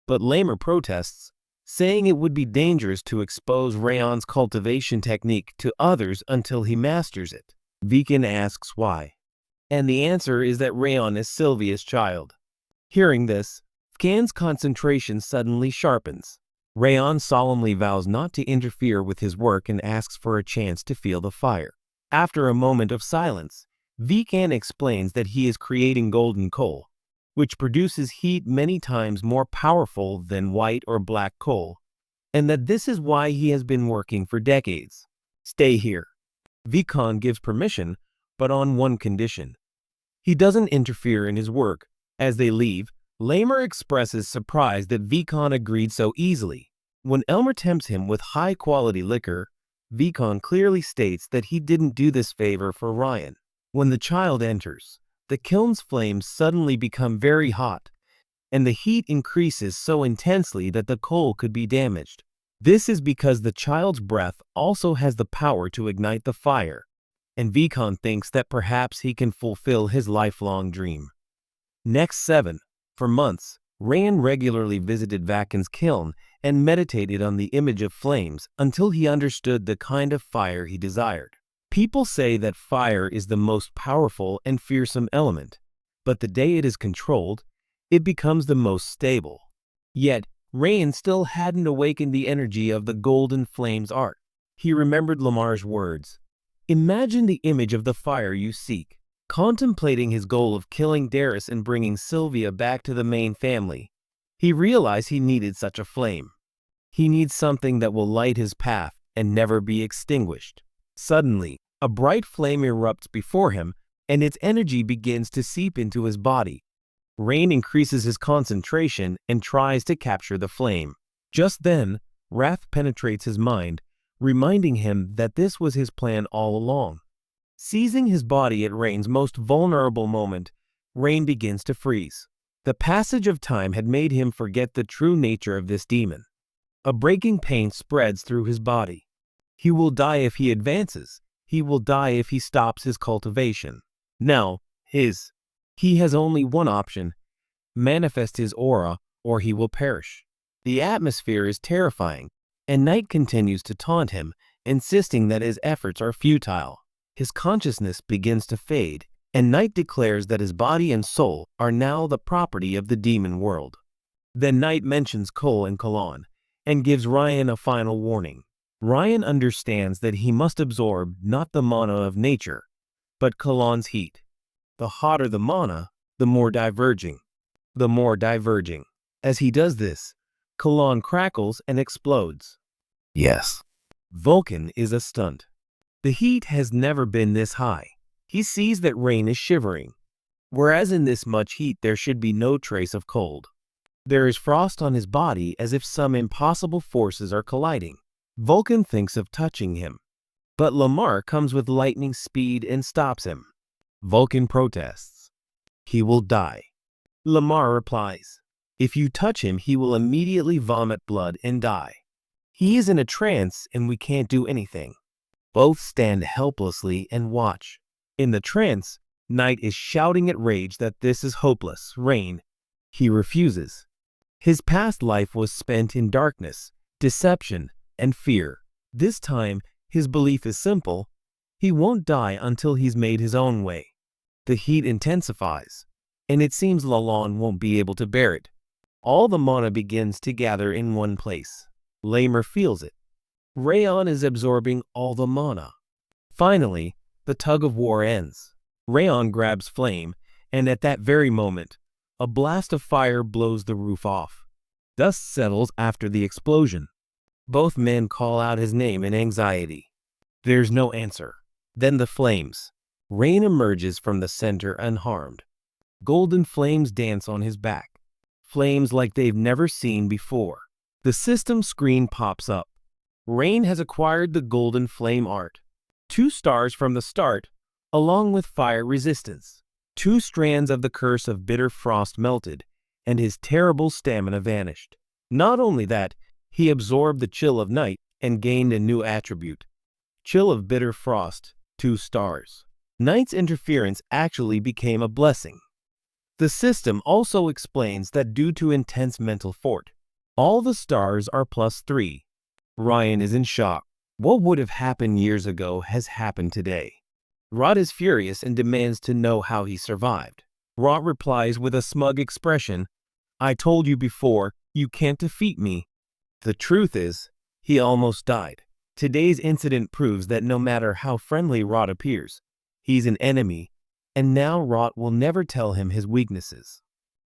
but Lamer protests, saying it would be dangerous to expose Rayan's cultivation technique to others until he masters it. Vikan asks why, and the answer is that Rayan is Sylvia's child. Hearing this, Scan's concentration suddenly sharpens. Rayan solemnly vows not to interfere with his work and asks for a chance to feel the fire. After a moment of silence, Vikan explains that he is creating golden coal, which produces heat many times more powerful than white or black coal, and that this is why he has been working for decades. Stay here. Vikan gives permission, but on one condition. He doesn't interfere in his work. As they leave, Lamer expresses surprise that Vikan agreed so easily. When Elmer tempts him with high-quality liquor, Vikan clearly states that he didn't do this favor for Ryan. When the child enters, the kiln's flames suddenly become very hot, and the heat increases so intensely that the coal could be damaged. This is because the child's breath also has the power to ignite the fire, and Vikan thinks that perhaps he can fulfill his lifelong dream. Next 7. For months, Ryan regularly visited Vakan's kiln and meditated on the image of flames until he understood the kind of fire he desired. People say that fire is the most powerful and fearsome element, but the day it is controlled, it becomes the most stable. Yet, Ryan still hadn't awakened the energy of the golden flames art. He remembered Lamar's words. Imagine the image of the fire you seek. Contemplating his goal of killing Darius and bringing Sylvia back to the main family, he realized he needed such a flame. He needs something that will light his path and never be extinguished. Suddenly, a bright flame erupts before him, and its energy begins to seep into his body. Rain increases his concentration and tries to capture the flame. Just then, wrath penetrates his mind, reminding him that this was his plan all along. Seizing his body at Rain's most vulnerable moment, Rain begins to freeze. The passage of time had made him forget the true nature of this demon. A breaking pain spreads through his body. He will die if he advances. He will die if he stops his cultivation. Now, he has only one option: manifest his aura, or he will perish. The atmosphere is terrifying, and Night continues to taunt him, insisting that his efforts are futile. His consciousness begins to fade, and Night declares that his body and soul are now the property of the demon world. Then Night mentions Cole and Kalan, and gives Ryan a final warning. Ryan understands that he must absorb not the mana of nature, but Kalan's heat. The hotter the mana, the more diverging. As he does this, Kalan crackles and explodes. Yes. Vulcan is a stunt. The heat has never been this high. He sees that Rain is shivering, whereas in this much heat there should be no trace of cold. There is frost on his body as if some impossible forces are colliding. Vulcan thinks of touching him, but Lamar comes with lightning speed and stops him. Vulcan protests. He will die. Lamar replies, if you touch him, he will immediately vomit blood and die. He is in a trance and we can't do anything. Both stand helplessly and watch. In the trance, Night is shouting at Rage that this is hopeless. Rain. He refuses. His past life was spent in darkness, deception, and fear. This time, his belief is simple. He won't die until he's made his own way. The heat intensifies, and it seems Lalonde won't be able to bear it. All the mana begins to gather in one place. Lamer feels it. Rayon is absorbing all the mana. Finally, the tug-of-war ends. Rayon grabs Flame, and at that very moment, a blast of fire blows the roof off. Dust settles after the explosion. Both men call out his name in anxiety. There's no answer. Then the flames. Rain emerges from the center unharmed. Golden flames dance on his back. Flames like they've never seen before. The system screen pops up. Rain has acquired the golden flame art. 2 stars from the start, along with fire resistance. 2 strands of the curse of bitter frost melted, and his terrible stamina vanished. Not only that, he absorbed the chill of night and gained a new attribute. Chill of bitter frost, 2 stars. Night's interference actually became a blessing. The system also explains that due to intense mental fort, all the stars are +3. Ryan is in shock. What would have happened years ago has happened today. Rot is furious and demands to know how he survived. Rot replies with a smug expression, I told you before, you can't defeat me. The truth is, he almost died. Today's incident proves that no matter how friendly Rot appears, he's an enemy, and now Rot will never tell him his weaknesses.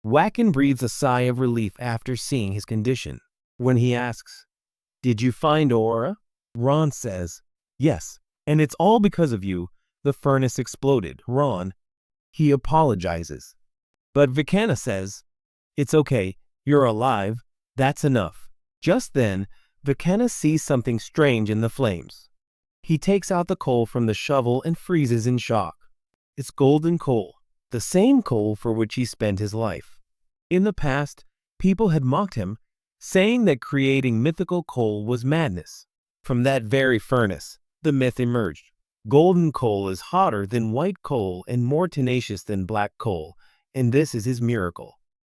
Wacken breathes a sigh of relief after seeing his condition. When he asks, "Did you find Aura?" Ron says, "Yes, and it's all because of you. The furnace exploded, Ron." He apologizes. But Vikenna says, "It's okay, you're alive, that's enough." Just then, Vikenna sees something strange in the flames. He takes out the coal from the shovel and freezes in shock. It's golden coal, the same coal for which he spent his life. In the past, people had mocked him, saying that creating mythical coal was madness. From that very furnace, the myth emerged. Golden coal is hotter than white coal and more tenacious than black coal, and this is his miracle.